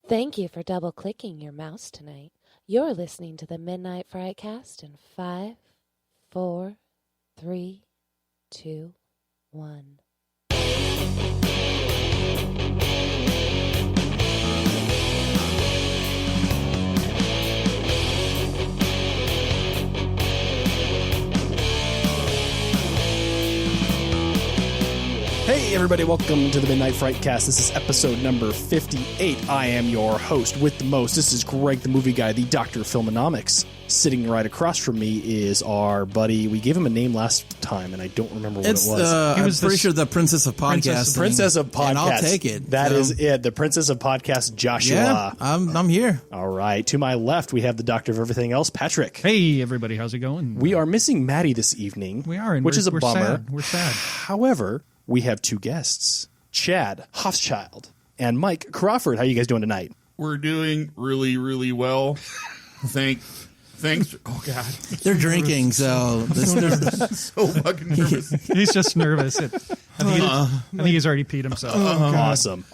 Thank you for double-clicking your mouse tonight. You're listening to the Midnight Frightcast in 5, 4, 3, 2, 1. Hey everybody, welcome to the Midnight Frightcast. This is episode number 58. I am your host with the most. This is Greg, the movie guy, the Dr. Filmonomics. Sitting right across from me is our buddy. We gave him a name last time, and I don't remember what it was. I'm pretty sure the Princess of Podcasting. Princess of Podcast. And I'll take it. That is it. The Princess of Podcast, Joshua. Yeah, I'm here. All right. To my left, we have the Doctor of Everything Else, Patrick. Hey, everybody. How's it going? We are missing Maddy this evening. We are, and which is a we're bummer. Sad. We're sad. However, we have two guests, Chad Haufschild and Mike Crawford. How are you guys doing tonight? We're doing really, really well. Thanks. Oh, God. They're drinking, so... So fucking nervous. He's just nervous. I think he's already peed himself.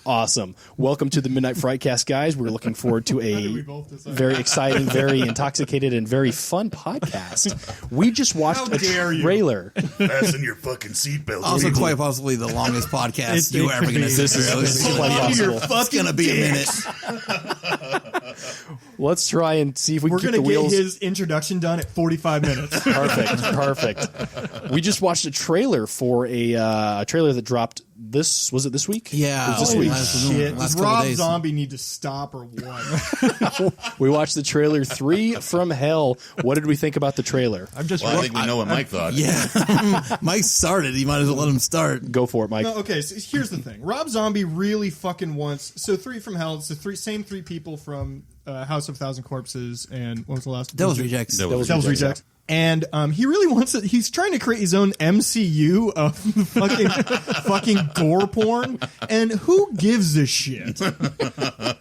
Awesome. Welcome to the Midnight Frightcast, guys. We're looking forward to a very exciting, very intoxicated, and very fun podcast. We just watched a trailer. Fasten your fucking seatbelt. Also, quite possibly the longest podcast you're ever going to see. This is quite possible. It's going to be a minute. Let's try and see if we can We're keep the going to wheels. get his introduction done at 45 minutes. Perfect. We just watched a trailer for a trailer that dropped this. Was it this week? Yeah. It was this Holy week. shit. Last Does couple Rob days. Zombie need to stop or what? We watched the trailer 3 from Hell. What did we think about the trailer? I'm just. Well, I think we know what Mike thought. Yeah. Mike started. You might as well let him start. Go for it, Mike. No, okay, so here's the thing. Rob Zombie really fucking wants... So 3 from Hell, it's the same three people from House of 1,000 Corpses and what was the last one? Devil's Rejects. Devil's Rejects. And he really wants it. He's trying to create his own MCU of fucking gore porn. And who gives a shit?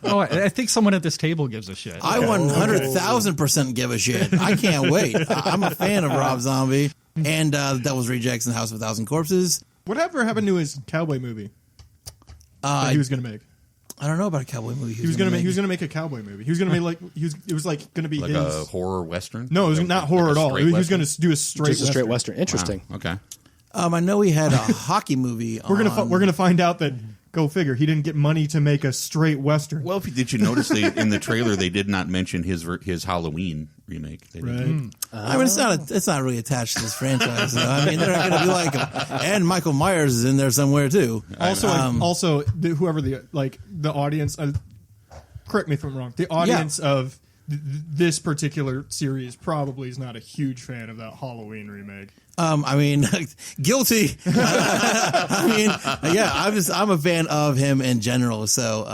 Oh, I think someone at this table gives a shit. I 100,000% give a shit. I can't wait. I'm a fan of Rob Zombie and Devil's Rejects and House of 1,000 Corpses. Whatever happened to his cowboy movie that he was going to make? I don't know about a cowboy movie. He was going to make a cowboy movie. He was going to make it was like going to be Like his a horror western? No, it was not horror Like at a all. straight He was going western? to do a straight Just a straight Western. Interesting. Wow, okay. I know he had a hockey movie. We're gonna find out that, go figure, he didn't get money to make a straight Western. Well, did you notice in the trailer they did not mention his Halloween remake? They didn't. Right. I mean, it's not really attached to this franchise. Though. I mean, they're not going to be like him. And Michael Myers is in there somewhere too. Also, whoever the audience, correct me if I'm wrong. The audience of this particular series probably is not a huge fan of that Halloween remake. I mean, guilty. I mean, yeah, I'm a fan of him in general. So,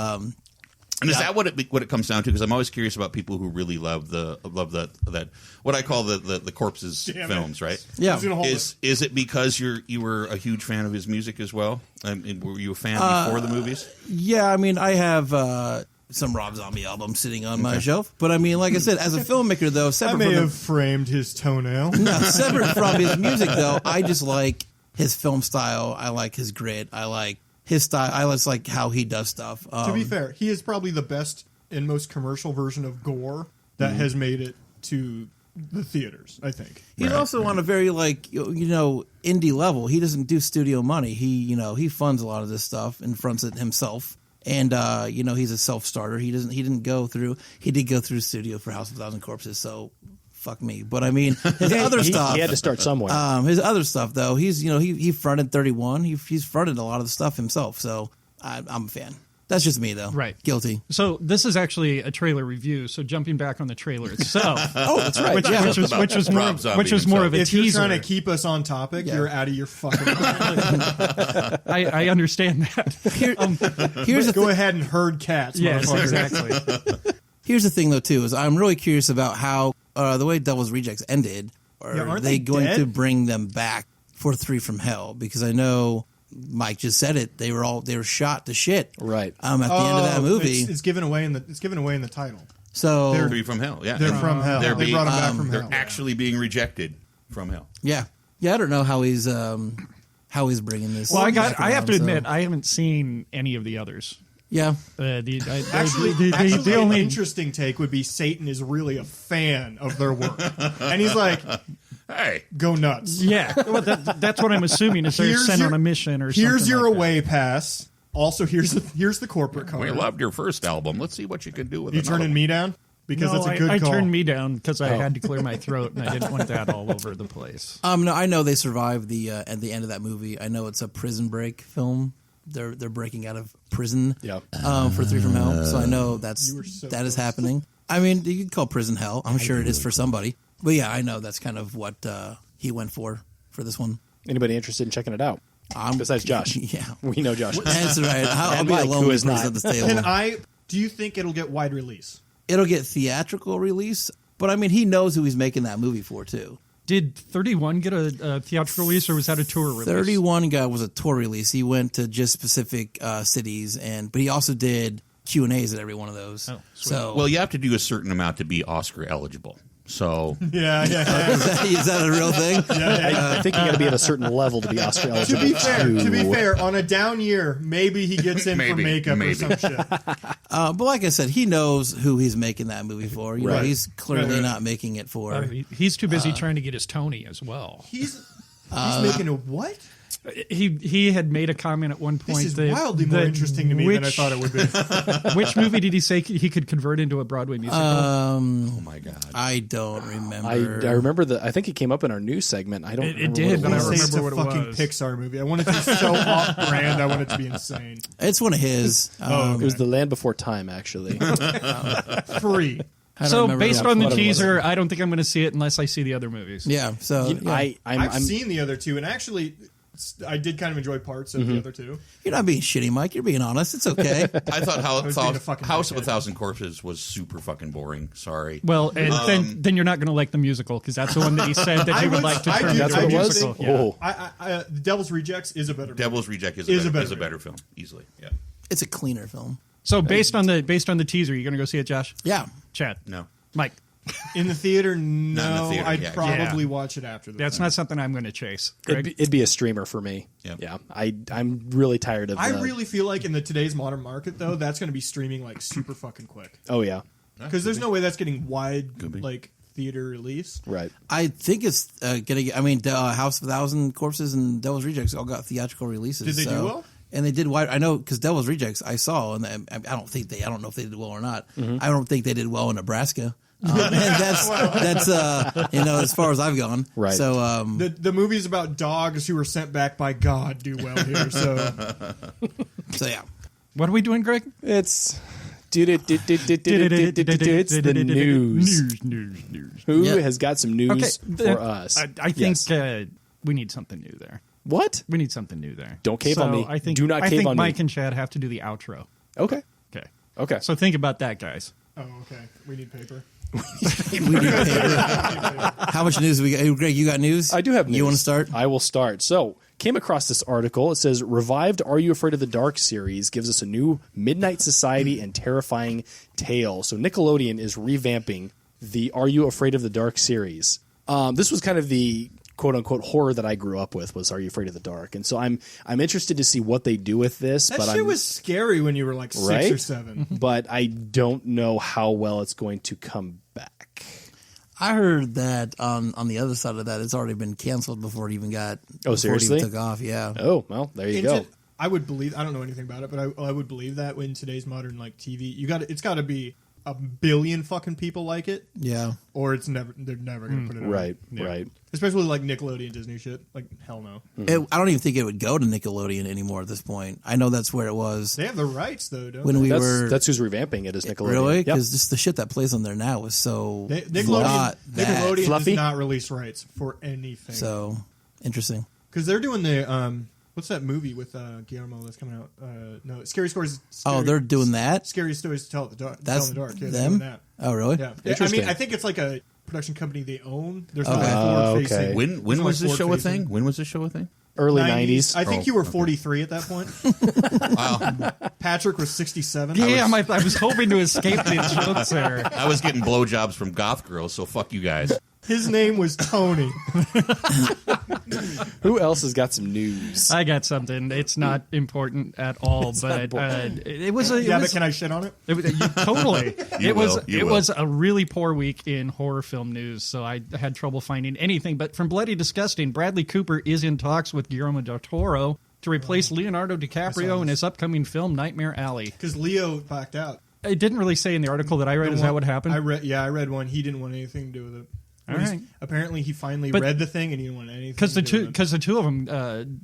And is that what it comes down to? Because I'm always curious about people who really love that what I call the corpses films, right? yeah. Is it because you were a huge fan of his music as well? I mean, were you a fan before the movies? Yeah, I mean, I have some Rob Zombie albums sitting on my shelf. But I mean, like I said, as a filmmaker, though, I separate may from have framed his toenail. separate from his music, though, I just like his film style. I like his grit. I like his style. I just like how he does stuff. To be fair, he is probably the best and most commercial version of gore that has made it to the theaters, I think. He's also on a very indie level. He doesn't do studio money. He funds a lot of this stuff and fronts it himself. And he's a self-starter. He did go through studio for House of 1,000 Corpses, so fuck me. But I mean, his other stuff. He had to start somewhere. His other stuff though, he fronted 31. He's fronted a lot of the stuff himself. So I'm a fan. That's just me though. Right. Guilty. So this is actually a trailer review. So jumping back on the trailer itself. Oh, that's right. Which was more of a If teaser. you're trying to keep us on topic, you're out of your fucking mind. I understand that. Here's the Go ahead and herd cats, Yes, motherfucker. exactly. Here's the thing, though, too, is I'm really curious about how the way Devil's Rejects ended. Are they going to bring them back for 3 from Hell? Because I know Mike just said it. They were shot to shit. Right. At the end of that movie, it's given away in the title. So They're- 3 from Hell. Yeah, They're from hell. They're They brought them back from they're hell. actually being rejected from hell. yeah, I don't know how he's bringing this. Well, I have to around, admit, I haven't seen any of the others. Yeah. Actually, the only interesting take would be Satan is really a fan of their work, and he's like, Hey, go nuts. Yeah, well, that's what I'm assuming is they're sent on a mission or something. Here's your like away pass. Also, here's the corporate card. we loved your first album. Let's see what you can do with it. You turning me down? Because No, that's a good I call. turned me down because I had to clear my throat and I didn't want that all over the place. No, I know they survived at the end of that movie. I know it's a prison break film. They're breaking out of prison. Yeah. For Three from Hell. So I know that is close. happening. I mean, you could call prison hell. I'm sure it is for somebody. But yeah, I know that's kind of what he went for this one. Anybody interested in checking it out? Besides Josh. Yeah. We know Josh. That's right. I'll And be Mike, a lonely who is person not. at this table. Do you think it'll get wide release? It'll get theatrical release, but I mean, he knows who he's making that movie for too. Did 31 get a theatrical release or was that a tour release? 31 was a tour release. He went to just specific cities, but he also did Q&As at every one of those. Oh, sweet. So, Well, you have to do a certain amount to be Oscar eligible. So Yeah. is that a real thing? I think you got to be at a certain level to be Oscar eligible. To be fair, on a down year, maybe he gets in for Maybe, makeup maybe. or some shit. But like I said, he knows who he's making that movie for. You know, Right. he's clearly Right. not making it for. He's too busy trying to get his Tony as well. He's making a what? He had made a comment at one point. This is that- wildly more that interesting to me than I thought it would be. Which movie did he say he could convert into a Broadway musical? oh my god, I don't remember. I remember I think it came up in our news segment. I don't. It remember did, what but I was. don't Say it's remember a what it fucking was. Pixar movie. I want it to be so off-brand. I want it to be insane. It's one of his. It was The Land Before Time, actually. Free. I don't So remember based what on the it was. teaser, I don't think I'm going to see it unless I see the other movies. Yeah. So yeah. I've seen the other two, and actually, I did kind of enjoy parts of the other two. You're not being shitty, Mike. You're being honest. It's okay. I thought was being a fucking House of a dickhead. Thousand Corpses was super fucking boring. Sorry. Well, and then you're not going to like the musical because that's the one that he said that he would like to I turn do- into That's a what it was? musical. Yeah. Oh. The Devil's Rejects is a better movie. Devil's Reject is Is a a better, better film, easily. Yeah. It's a cleaner film. So based on the teaser, you're going to go see it, Josh? Yeah. Chad? No. Mike? In the theater, no. theater, I'd yeah. probably watch it after the That's fact. not something I'm going to chase. Greg? It'd be a streamer for me. Yep. Yeah. I'm really tired of. I really feel like in today's modern market, though, that's going to be streaming like super fucking quick. Oh yeah. Because there's no way that's getting wide like theater release. Right. I think it's gonna get. I mean, House of a Thousand Corpses and Devil's Rejects all got theatrical releases. Did they do well? And they did wide. I know because Devil's Rejects I saw, and I don't know if they did well or not. Mm-hmm. I don't think they did well in Nebraska. And that's as far as I've gone. Right. So The movies about dogs who were sent back by God do well here. So so yeah. What are we doing, Greg? It's. It's the news. News. Who Yep. has got some news for us? I think Yes. we need something new there. What? We need something new there. Don't cave on me. I think, Do not I cave think on me. Mike and Chad have to do the outro. Okay. Okay. Okay. So think about that, guys. oh, okay. We need paper. We need paper. How much news we got? Hey, Greg, you got news? I do have news. You want to start? I will start. So, came across this article. It says, revived Are You Afraid of the Dark series gives us a new Midnight Society and terrifying tale. So, Nickelodeon is revamping the Are You Afraid of the Dark series. This was kind of the quote-unquote horror that I grew up with was Are You Afraid of the Dark? And so I'm interested to see what they do with this. That but shit was scary when you were like 6 Right? or 7. But I don't know how well it's going to come back. I heard that on the other side of that, it's already been canceled before it even got. Oh, before seriously? It even took off. Yeah. Oh, well, there you go. I would believe. I don't know anything about it, but I would believe that in today's modern like TV, it's got to be a billion fucking people like it, Yeah. or they're never gonna put it on. Right, right. Especially like Nickelodeon Disney shit. Like hell no. I don't even think it would go to Nickelodeon anymore at this point. I know that's where it was They have the rights though, don't when they? we were. That's who's revamping it is Nickelodeon. Really? Yep. Because just the shit that plays on there now is so Nickelodeon not that. Fluffy? does not release rights for anything. So interesting. Because they're doing the what's that movie with Guillermo that's coming out? No, Scary Stories. Oh, they're doing that. Scary Stories to tell at the dark. That's tell in the dark. Yeah, they're them. doing that. Oh, really? Yeah. Interesting. I mean, I think it's like a production company they own. There's no Okay. forward facing. Okay. When was this show a thing? When was this show a thing? Early 90s. I think you were 43 at that point. Wow. Patrick was 67. Damn, I was hoping to escape the jokes there. I was getting blowjobs from goth girls, so fuck you guys. His name was Tony. Who else has got some news? I got something. It's not important at all, but it was a. But can I shit on it? Totally. It will. was a really poor week in horror film news, so I had trouble finding anything. But from Bloody Disgusting, Bradley Cooper is in talks with Guillermo del Toro to replace Leonardo DiCaprio in his upcoming film Nightmare Alley. Because Leo backed out. It didn't really say in the article that I read. Is that what happened? I read one. He didn't want anything to do with it. All right. Apparently, he finally read the thing and he didn't want anything. Because the two of them,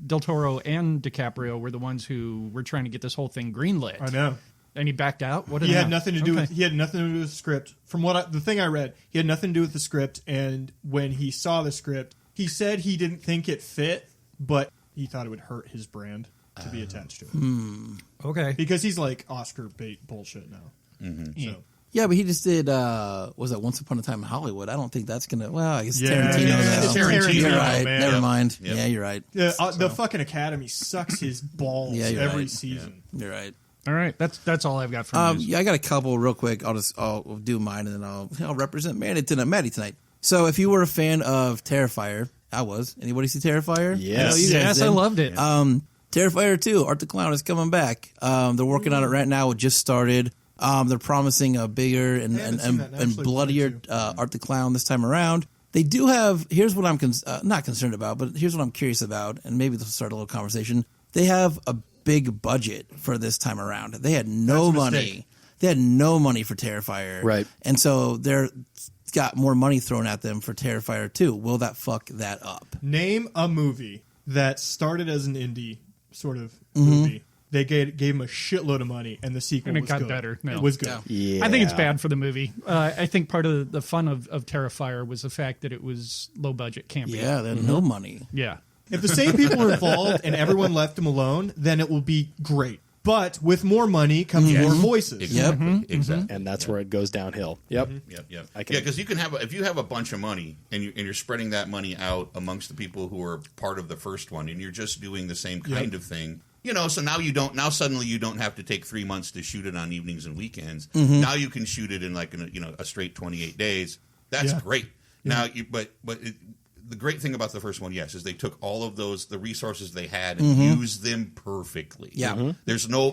Del Toro and DiCaprio, were the ones who were trying to get this whole thing greenlit. I know. And he backed out. He had nothing to do with. He had nothing to do with the script. From the thing I read, he had nothing to do with the script. And when he saw the script, he said he didn't think it fit, but he thought it would hurt his brand to be attached to it. Okay. Because he's like Oscar bait bullshit now. Mm-hmm. So. Yeah, but he just did, was that Once Upon a Time in Hollywood? I don't think that's going to, well, I guess Yeah, Tarantino yeah, now. it's Tarantino, You're right. man. Never mind. Yep. Yeah, you're right. The fucking Academy sucks his balls Yeah, every right. season. You're right. All right. That's all I've got for news. Yeah, I got a couple real quick. I'll do mine and then I'll represent Maddy tonight. So if you were a fan of Terrifier, I was. Anybody see Terrifier? Yes. I know you guys Yes, did. I loved it. Terrifier 2, Art the Clown is coming back. They're working on it right now. It just started. They're promising a bigger and bloodier Art the Clown this time around. They do have, here's what I'm not concerned about, but here's what I'm curious about, and maybe this will start a little conversation. They have a big budget for this time around. They had no money. They had no money for Terrifier. Right. And so they're got more money thrown at them for Terrifier 2. Will that fuck that up? Name a movie that started as an indie sort of movie. They gave him a shitload of money, and the sequel And it was got good. better. No. It was good. Yeah. I think it's bad for the movie. I think part of the fun of Terrifier was the fact that it was low budget, campy. Yeah, they had no money. Yeah. If the same people are involved and everyone left him alone, then it will be great. But with more money comes more voices. Exactly. Exactly. And that's where it goes downhill. Yep. Yep. I Yeah, can- because you can have if you have a bunch of money and you're spreading that money out amongst the people who are part of the first one, and you're just doing the same kind of thing. You know, so now suddenly you don't have to take 3 months to shoot it on evenings and weekends. Now you can shoot it in like a straight 28 days. That's great. Now the great thing about the first one, yes, is they took all of the resources they had and used them perfectly. Yeah. There's no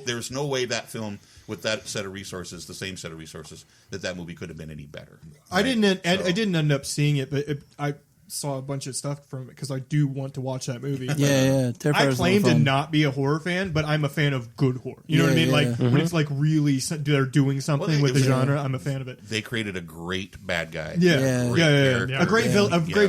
way that film with that set of resources, the same set of resources, that movie could have been any better. I didn't end up seeing it, but I saw a bunch of stuff from it because I do want to watch that movie. Yeah. I claim to not be a horror fan, but I'm a fan of good horror. You know what I mean? Yeah. Like when it's like really they're doing something with the genre, I'm a fan of it. They created a great bad guy. Yeah. A great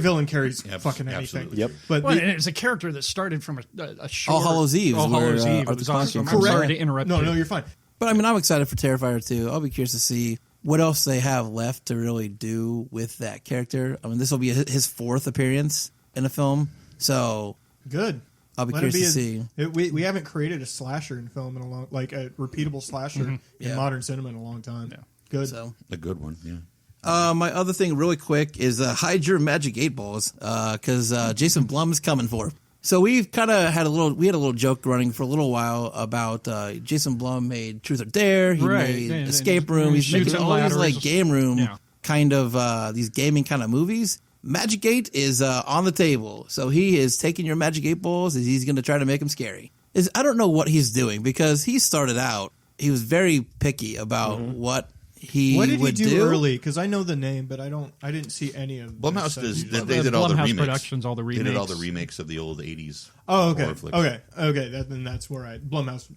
villain carries Yep. fucking anything. Absolutely. Yep. But Well, and it's a character that started from a short... All Hallows Eve is All where, Hallows Eve. Art It was the Clown awesome. came I'm from. sorry to interrupt no, you. you're fine. But I mean, I'm excited for Terrifier 2. I'll be curious to see what else they have left to really do with that character. I mean, this will be his fourth appearance in a film, so Good. I'll be Let it curious to be see. We haven't created a slasher in film in a long, like a repeatable slasher in Yeah. modern cinema in a long time. Good. So, A good one, yeah. my other thing, really quick, is hide your magic 8-balls because Jason Blum is coming for. So we've kind of had a little joke running for a little while about Jason Blum made Truth or Dare, he made And Escape Room, he's Shoots making and all these Ladders. like game room Yeah. kind of these gaming kind of movies. Magic 8 is on the table, so he is taking your Magic 8 balls and he's going to try to make them scary. I don't know what he's doing because he started out, he was very picky about what he What did he would do early? Because I know the name, but I didn't see any of. Blumhouse the does. stuff. They did all the Blumhouse remakes. Productions, all the They did all the remakes. remakes of the old '80s. Oh, okay, horror flicks. okay. Then that's where Blumhouse.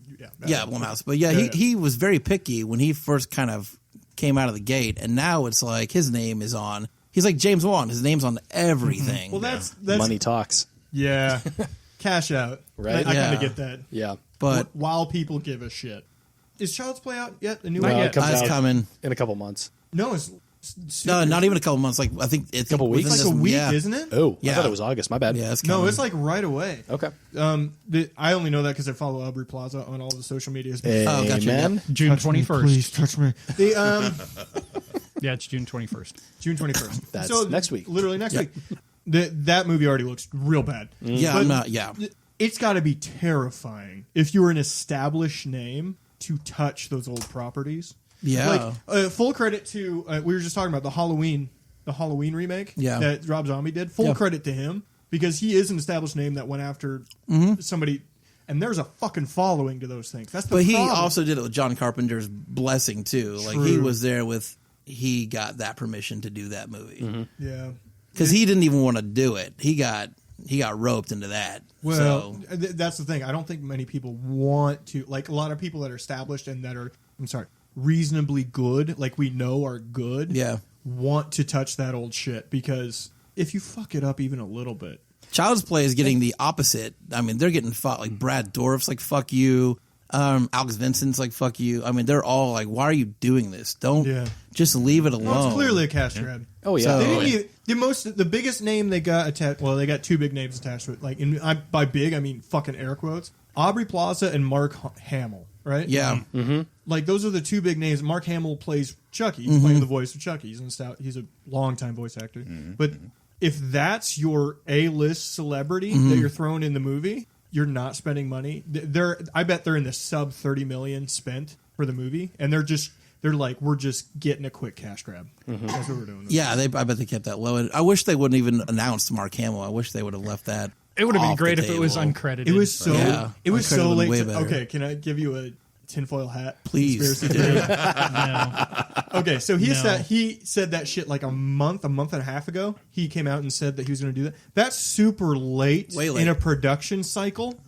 Yeah, Blumhouse. But yeah, he was very picky when he first kind of came out of the gate, and now it's like his name is on. He's like James Wan. His name's on everything. Well, that's Money talks. Yeah, cash out. Right? I kind Yeah. of get that. Yeah. But While people give a shit, is Child's Play out yet? The new Not one? yet. It comes it's out coming. in a couple months. No, it's No, not even a couple months. Like I think it's Couple weeks? It's within like a this- week, yeah. isn't it? Oh, I Yeah. thought it was August. My bad. Yeah, it's coming. No, it's like right away. Okay. I only know that because I follow Aubrey Plaza on all the social medias. Oh, gotcha, Amen. June 21st. Please touch me. The Yeah, it's June 21st. June 21st. That's next week. Literally next week. That movie already looks real bad. Yeah, But I'm not. Yeah, it's got to be terrifying if you're an established name to touch those old properties. yeah. Like full credit to we were just talking about the Halloween remake Yeah. that Rob Zombie did. Full Yeah. credit to him because he is an established name that went after somebody, and there's a fucking following to those things. That's the But problem. he also did it with John Carpenter's blessing too. Like he was there with, he got that permission to do that movie. Yeah. Because he didn't even want to do it. He got roped into that. Well, So, that's the thing. I don't think many people want to, like a lot of people that are established and that are, reasonably good, like we know are good, yeah. want to touch that old shit, because if you fuck it up even a little bit. Child's Play is getting the opposite. I mean, they're getting fought. Like Brad Dourif's like, fuck you. Alex Vincent's like, fuck you. I mean, they're all like, why are you doing this? Don't just leave it alone. No, it's clearly a cash grab. Oh yeah. They didn't even, the biggest name they got attached. Well, they got two big names attached to it. Like by big, I mean fucking air quotes. Aubrey Plaza and Mark Hamill. Right? Yeah. Like those are the two big names. Mark Hamill plays Chucky. He's playing the voice of Chucky. He's a longtime voice actor. But if that's your A-list celebrity that you're throwing in the movie, you're not spending money. I bet they're in the sub $30 million spent for the movie, and they're like, we're just getting a quick cash grab. That's what we're doing. Yeah, I bet they kept that low. And I wish they wouldn't even announce Mark Hamill. I wish they would have left that. It would have been off great the if it was table. uncredited. It was so Yeah, uncredited late. way better. Okay, can I give you a tinfoil hat? Please. Conspiracy theory? No. Okay, so he No. said that shit like a month and a half ago. He came out and said that he was going to do that. That's super late, Way late. in a production cycle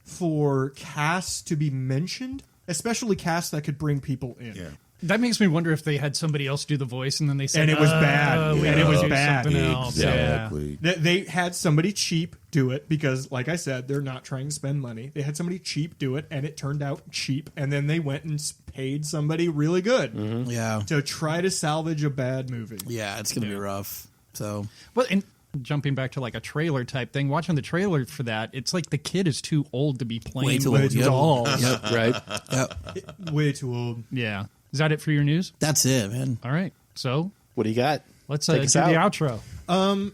for casts to be mentioned, especially casts that could bring people in. Yeah. That makes me wonder if they had somebody else do the voice, and then they said, And it was bad. we And it gotta was do bad. something else. Exactly. They had somebody cheap do it because, like I said, they're not trying to spend money. They had somebody cheap do it, and it turned out cheap. And then they went and paid somebody really good Yeah. to try to salvage a bad movie. Yeah, it's going to be rough. So, Well, and jumping back to like a trailer type thing, watching the trailer for that, it's like the kid is too old to be playing too with old, yep. dolls. yep. Right. Yep. Way too old. Yeah. Is that it for your news? That's it, man. All right. So What do you got? let's Take do us the out. outro.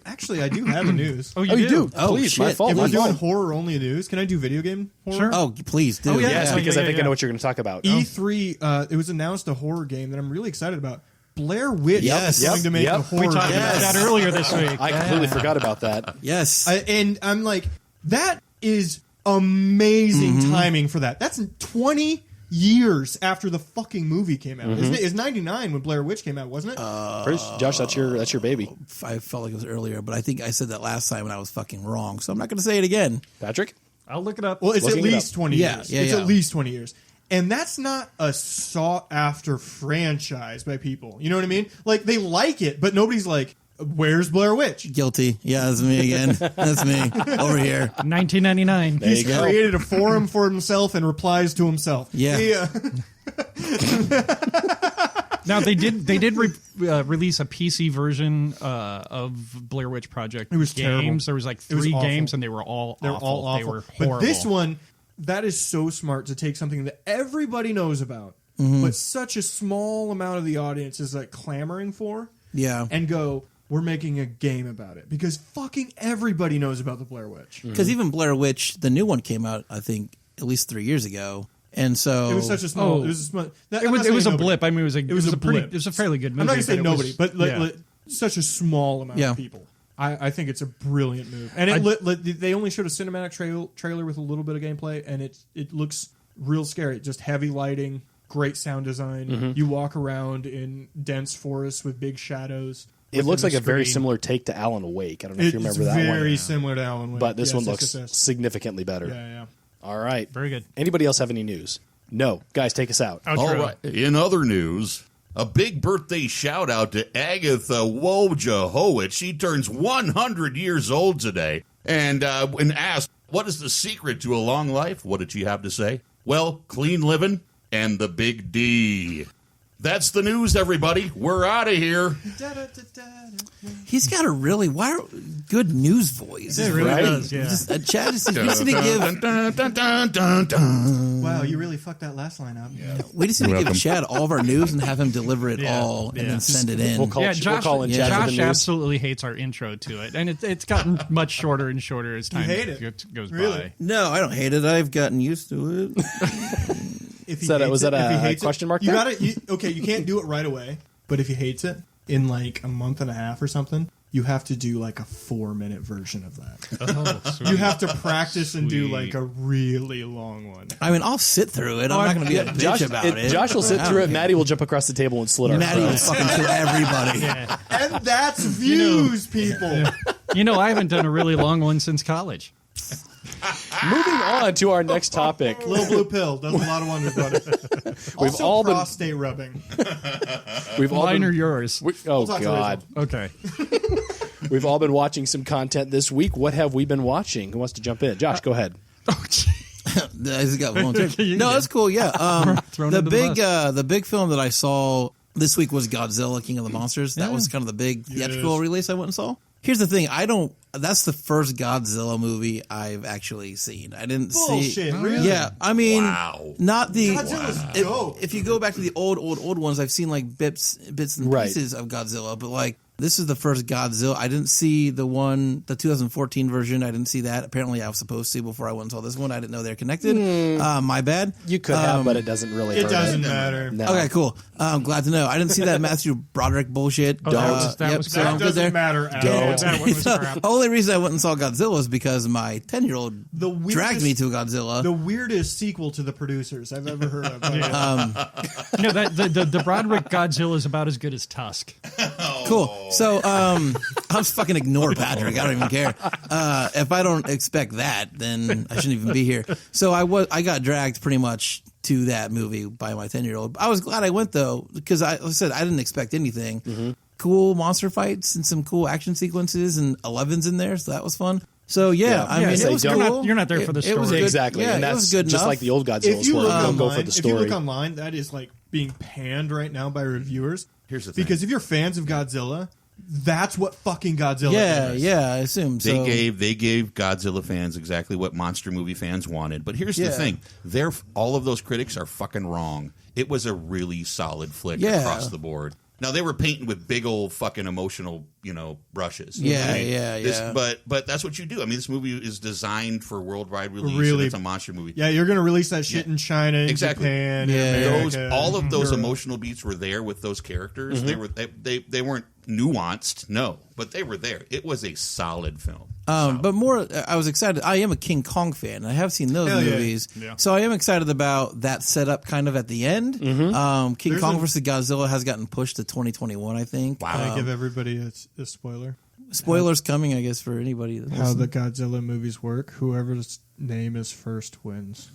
Actually, I do have a news. Oh, You do. Oh, Please, my shit. fault. If My we're doing fault. horror only news, can I do video game horror? Sure. Oh, please do. Oh, yeah. Yes, Yeah, because yeah, I think yeah. I know what you're going to talk about. E3, it was announced a horror game that I'm really excited about. Blair Witch Yes. is going to make Yep. a We horror We talked game. about Yes. that earlier this week. I completely forgot about that. Yes. And I'm like, that is amazing timing for that. That's 20 years after the fucking movie came out. Isn't it? It's 99 when Blair Witch came out, wasn't it? Josh, that's your baby. I felt like it was earlier, but I think I said that last time and I was fucking wrong. So I'm not going to say it again. Patrick? I'll look it up. Well, it's at Looking it least up. 20 Yeah, years. yeah, It's yeah. at least 20 years. And that's not a sought-after franchise by people. You know what I mean? Like, they like it, but nobody's like, where's Blair Witch? Guilty. Yeah, that's me again. That's me over here. 1999. There you He's go. created a forum for himself and replies to himself. Yeah. Now they did release a PC version of Blair Witch Project. It was games. terrible. There was like It was 3 awful. games, and they were all They're awful. all awful. They were horrible. But this one, that is so smart to take something that everybody knows about, but such a small amount of the audience is like clamoring for, Yeah. and go, we're making a game about it. Because fucking everybody knows about the Blair Witch. Because even Blair Witch, the new one came out, I think, at least 3 years ago. And so It was such a small. Oh. It was a small. it was a blip. I mean, it was a blip. It was a fairly good movie. I'm not gonna say but it nobody, was- but yeah. such a small amount Yeah. of people. I think it's a brilliant move, and they only showed a cinematic trailer with a little bit of gameplay, and it looks real scary. Just heavy lighting, great sound design. You walk around in dense forests with big shadows. It looks like within a the very screen. similar take to Alan Wake. I don't know if you It's remember that one. very similar to Alan Wake, But this Yes, one yes, looks yes, yes. significantly better. Yeah. All right. Very good. Anybody else have any news? No. Guys, take us out. Outro. All right. In other news, a big birthday shout out to Agatha Wojciechowicz. She turns 100 years old today. And when asked, what is the secret to a long life? What did she have to say? Well, clean living and the big D. That's the news, everybody. We're out of here. he's got a really good news voice. It really Right? does, yeah. Chad just needs to give. Wow, you really fucked that last line up. We just need to give Welcome. Chad all of our news and have him deliver it Yeah, all and yeah. then send it in. We'll call, we'll call in Chad for the Josh news. absolutely hates our intro to it, and it's gotten much shorter and shorter as time hate it? goes Really? by. No, I don't hate it. I've gotten used to it. If he that a- hates was that it, if he a hates question it, mark You there? got it. Okay, you can't do it right away, but if he hates it in like a month and a half or something, you have to do like a 4-minute version of that. Oh, sweet. You have to practice and do Sweet. like a really long one. I mean, I'll sit through it. I'm not going to be a bitch about it. Josh will sit through it. Maddie will jump across the table and slit our Maddie will throats. fucking kill everybody. And that's views, people. You know, I haven't done a really long one since college. Moving on to our next topic. Little blue pill does a lot of wonders, buddy. Also, all been- prostate rubbing. We've all Mine been, or yours? oh talk to God, Okay. we've all been watching some content this week. What have we been watching? Who wants to jump in? Josh, go ahead. Oh, gee. He's got volunteer. You No, get that's cool. Yeah. Thrown The under the big bus. the big film that I saw this week was Godzilla King of the Monsters. That was kind of the big theatrical release I went and saw. Here's the thing, that's the first Godzilla movie I've actually seen. I didn't see Bullshit, really? Yeah, I mean, Wow. not the Godzilla's dope. if you go back to the old ones, I've seen like bits and Right. pieces of Godzilla, but like this is the first Godzilla. I didn't see the 2014 version. I didn't see that. Apparently, I was supposed to before I went and saw this one. I didn't know they're connected. My bad. You could have, but it doesn't really. It hurt doesn't matter. No. Okay, cool. I'm glad to know. I didn't see that Matthew Broderick bullshit. Oh, that was so crap. I'm That good there. doesn't matter at Yeah, all. that one was crap. The only reason I went and saw Godzilla was because my 10-year-old The weirdest- dragged me to Godzilla. The weirdest sequel to The Producers I've ever heard of. No, the Broderick Godzilla is about as good as Tusk. Cool. So I'll just fucking ignore Patrick. I don't even care. If I don't expect that, then I shouldn't even be here. So I got dragged pretty much to that movie by my 10-year-old. I was glad I went though, because like I said, I didn't expect anything. Mm-hmm. Cool monster fights and some cool action sequences and 11's in there, so that was fun. So yeah, I mean, so it was don't- cool. You're not there for the It was story. good. Exactly, Yeah, and it that's was good just enough. like the old Godzilla. If you look They'll go for online, the if you story. look online, that is like being panned right now by reviewers. Here's the thing. Because if you're fans of Godzilla, that's what fucking Godzilla Yeah, is. yeah, I assume so. They gave Godzilla fans exactly what monster movie fans wanted. But here's the Yeah. thing: all of those critics are fucking wrong. It was a really solid flick Yeah. across the board. Now they were painting with big old fucking emotional, brushes. Yeah, right? yeah. But that's what you do. I mean, this movie is designed for worldwide release. Really- and it's a monster movie. Yeah, you're going to release that shit in China, in Exactly. Japan, Yeah. in America. All of those Europe. emotional beats were there with those characters. Mm-hmm. They weren't nuanced, no, but they were there. It was a solid film. But more, I was excited. I am a King Kong fan. I have seen those Hell yeah. movies, Yeah. so I am excited about that setup kind of at the end. King There's Kong a- versus Godzilla has gotten pushed to 2021, I think. Wow. Can I give everybody a spoiler? Spoilers coming, I guess, for anybody. That How listens. the Godzilla movies work. Whoever's name is first wins.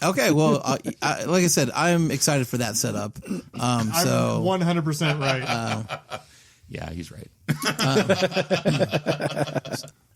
Okay, well, like I said, I'm excited for that setup. So I'm 100% right. Yeah, he's right.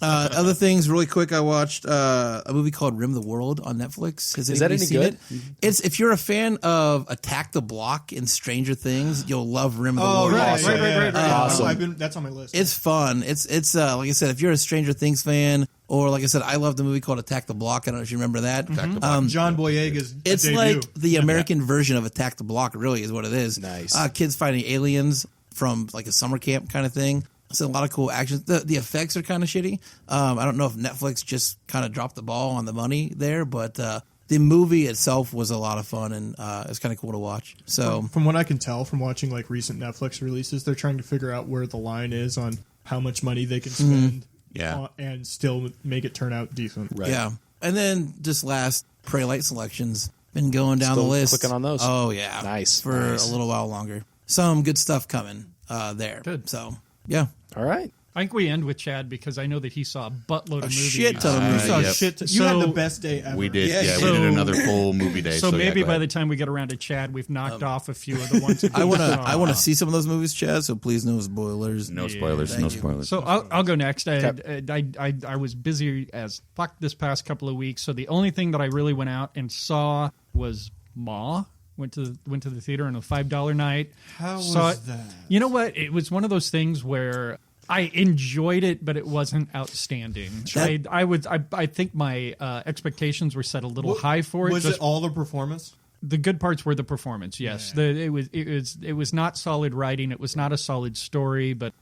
other things, really quick. I watched a movie called Rim of the World on Netflix. Has Is that anybody any seen good? It? It's if you're a fan of Attack the Block and Stranger Things, you'll love Rim of the Oh, World. right, Awesome. right. Awesome. That's on my list. It's fun. It's like I said, if you're a Stranger Things fan, or like I said, I love the movie called Attack the Block. I don't know if you remember that. John Boyega's It's debut. like the American version of Attack the Block, really, is what it is. Nice. Kids fighting aliens from like a summer camp kind of thing. So a lot of cool action. The effects are kind of shitty. I don't know if Netflix just kind of dropped the ball on the money there, but the movie itself was a lot of fun, and it's kind of cool to watch. So From what I can tell from watching like recent Netflix releases, they're trying to figure out where the line is on how much money they can spend Yeah. and still make it turn out decent. Right. yeah. And then just last Prey Light selections. Been going down Still the list. clicking on those. Oh yeah, Nice, for nice. a little while longer. Some good stuff coming there. Good. So yeah, All right. I think we end with Chad because I know that he saw a buttload of movies. shit ton of You movies. saw Yep. shit. You So- had the best day ever. We did. Yeah, Yeah, so- we did another full movie day. So yeah, maybe go by ahead. the time we get around to Chad, we've knocked off a few of the ones that I we want to. saw. I want to see some of those movies, Chad. So please, no spoilers. No spoilers. Thank No you. spoilers. So I'll go next. I was busy as fuck this past couple of weeks, so the only thing that I really went out and saw was Ma. Went to the theater on a $5 night. How Saw was it. that? You know what? It was one of those things where I enjoyed it, but it wasn't outstanding. I think my expectations were set a little high for it. Was just it all the performance? the good parts were the performance. Yes, it was not solid writing. It was not a solid story. But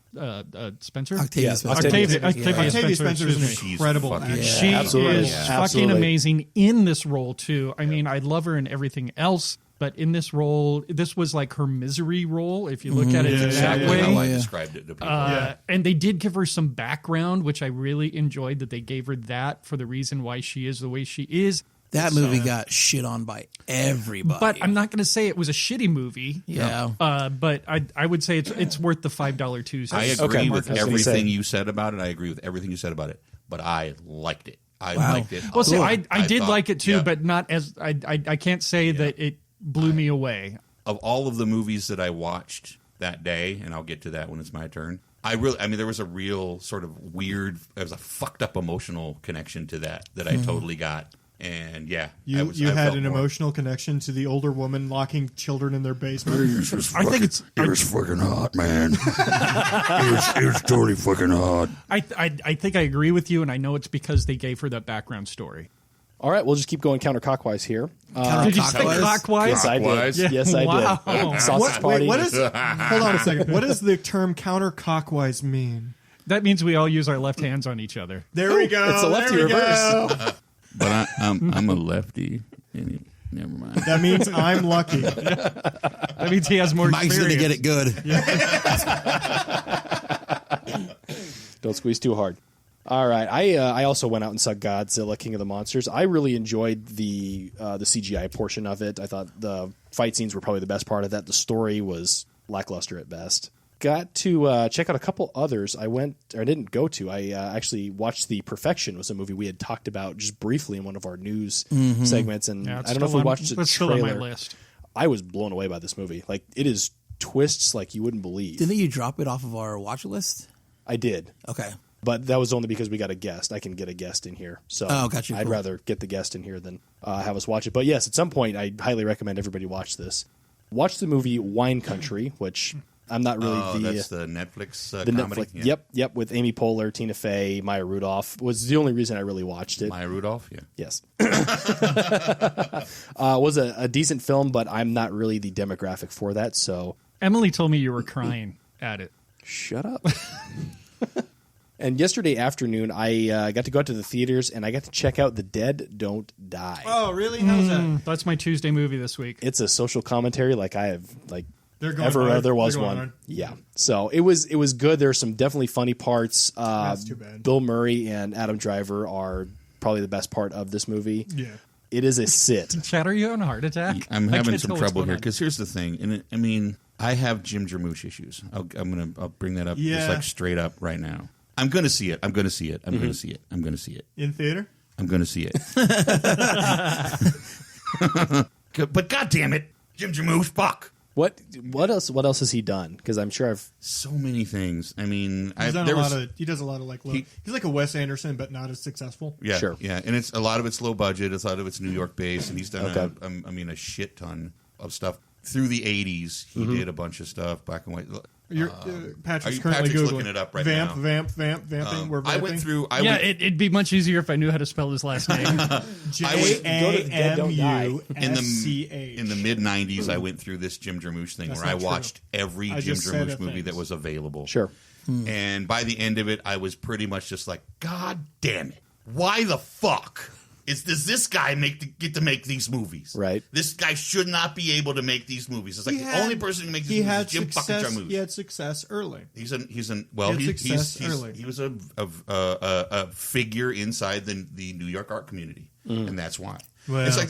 Spencer, Octavia Spencer. Octavia Spencer Spencer, is an excuse me. incredible fucking- actor. She absolutely. is Yeah. fucking Absolutely. amazing in this role too. I mean, I love her in everything else. But in this role, this was like her misery role, if you look at it that Exactly way. how I described it to people. And they did give her some background, which I really enjoyed that they gave her that for the reason why she is the way she is. That movie got shit on by everybody. But I'm not going to say it was a shitty movie. Yeah. But I would say it's worth the $5 Tuesday. I agree with I was gonna everything say. you said about it. I agree with everything you said about it. But I liked it. I liked it. Well, see, I did thought- like it too, yeah. but not as I can't say that it blew me away. Of all of the movies that I watched that day, and I'll get to that when it's my turn. There was a real sort of weird, there was a fucked up emotional connection to that I totally got. And yeah, You I had felt an more- emotional connection to the older woman locking children in their basement. I think it's It was fucking hot, man. it was totally fucking hot. I think I agree with you, and I know it's because they gave her that background story. All right, we'll just keep going counterclockwise here. Did you say clockwise? Yes, I did. Clockwise? Yes, I Wow. did. Sausage party. What is? Hold on a second. What does the term counterclockwise mean? That means we all use our left hands on each other. There we go. It's a lefty there we reverse. go. But I'm a lefty. Never mind. That means I'm lucky. That means he has more Mike's going to experience. get it good. Don't squeeze too hard. All right, I also went out and saw Godzilla King of the Monsters. I really enjoyed the CGI portion of it. I thought the fight scenes were probably the best part of that. The story was lackluster at best. Got to check out a couple others. I didn't go to. I actually watched The Perfection. Was a movie we had talked about just briefly in one of our news segments, and Yeah, I it's don't know if still we on- watched the it's still trailer. on my list. I was blown away by this movie. Like, it is twists like you wouldn't believe. Didn't you drop it off of our watch list? I did. Okay. But that was only because we got a guest. I can get a guest in here. So gotcha. I'd Cool. rather get the guest in here than have us watch it. But yes, at some point, I highly recommend everybody watch this. Watch the movie Wine Country, which I'm not really that's the Netflix the comedy. Netflix. Yep, with Amy Poehler, Tina Fey, Maya Rudolph was the only reason I really watched it. Maya Rudolph. Yeah. Yes, was a decent film, but I'm not really the demographic for that. So Emily told me you were crying at it. shut up. And yesterday afternoon, I got to go out to the theaters and I got to check out The Dead Don't Die. Oh, really? How's that? That's my Tuesday movie this week. It's a social commentary like I have They're going ever hard. there was They're going one. hard. Yeah, so it was good. There's some definitely funny parts. That's too bad. Bill Murray and Adam Driver are probably the best part of this movie. Yeah. It is a sit. Chad, are you having a heart attack? I'm I having can't some tell what's trouble going here on. because here's the thing, and I have Jim Jarmusch issues. I'll bring that up just Yeah. like straight up right now. I'm going to see it. I'm going to see it. I'm going to see it. I'm going to see it. In theater? I'm going to see it. But God damn it, Jim Jarmusch, fuck. What else has he done? Because I'm sure I've So many things. I mean, He does a lot of like he's like a Wes Anderson, but not as successful. yeah, Sure. yeah, and it's a lot of it's low budget. A lot of it's New York based, and he's done Okay. a shit ton of stuff through the '80s. He did a bunch of stuff, black and white. Patrick's Are currently Patrick's Googling. looking it up right Vamping. now. I went through. Yeah, it'd be much easier if I knew how to spell his last name. JAMUSCH. in the mid '90s. I went through this Jim Jarmusch thing That's where I not true. watched every I Jim just said Jarmusch it movie thinks. that was available. sure. And by the end of it, I was pretty much just like, God damn it! Why the fuck does this guy get to make these movies? Right. This guy should not be able to make these movies. It's like the only person who can make these movies is Jim fucking Jarmusch. He had success early. He was a figure inside the New York art community, and that's why. Well- It's like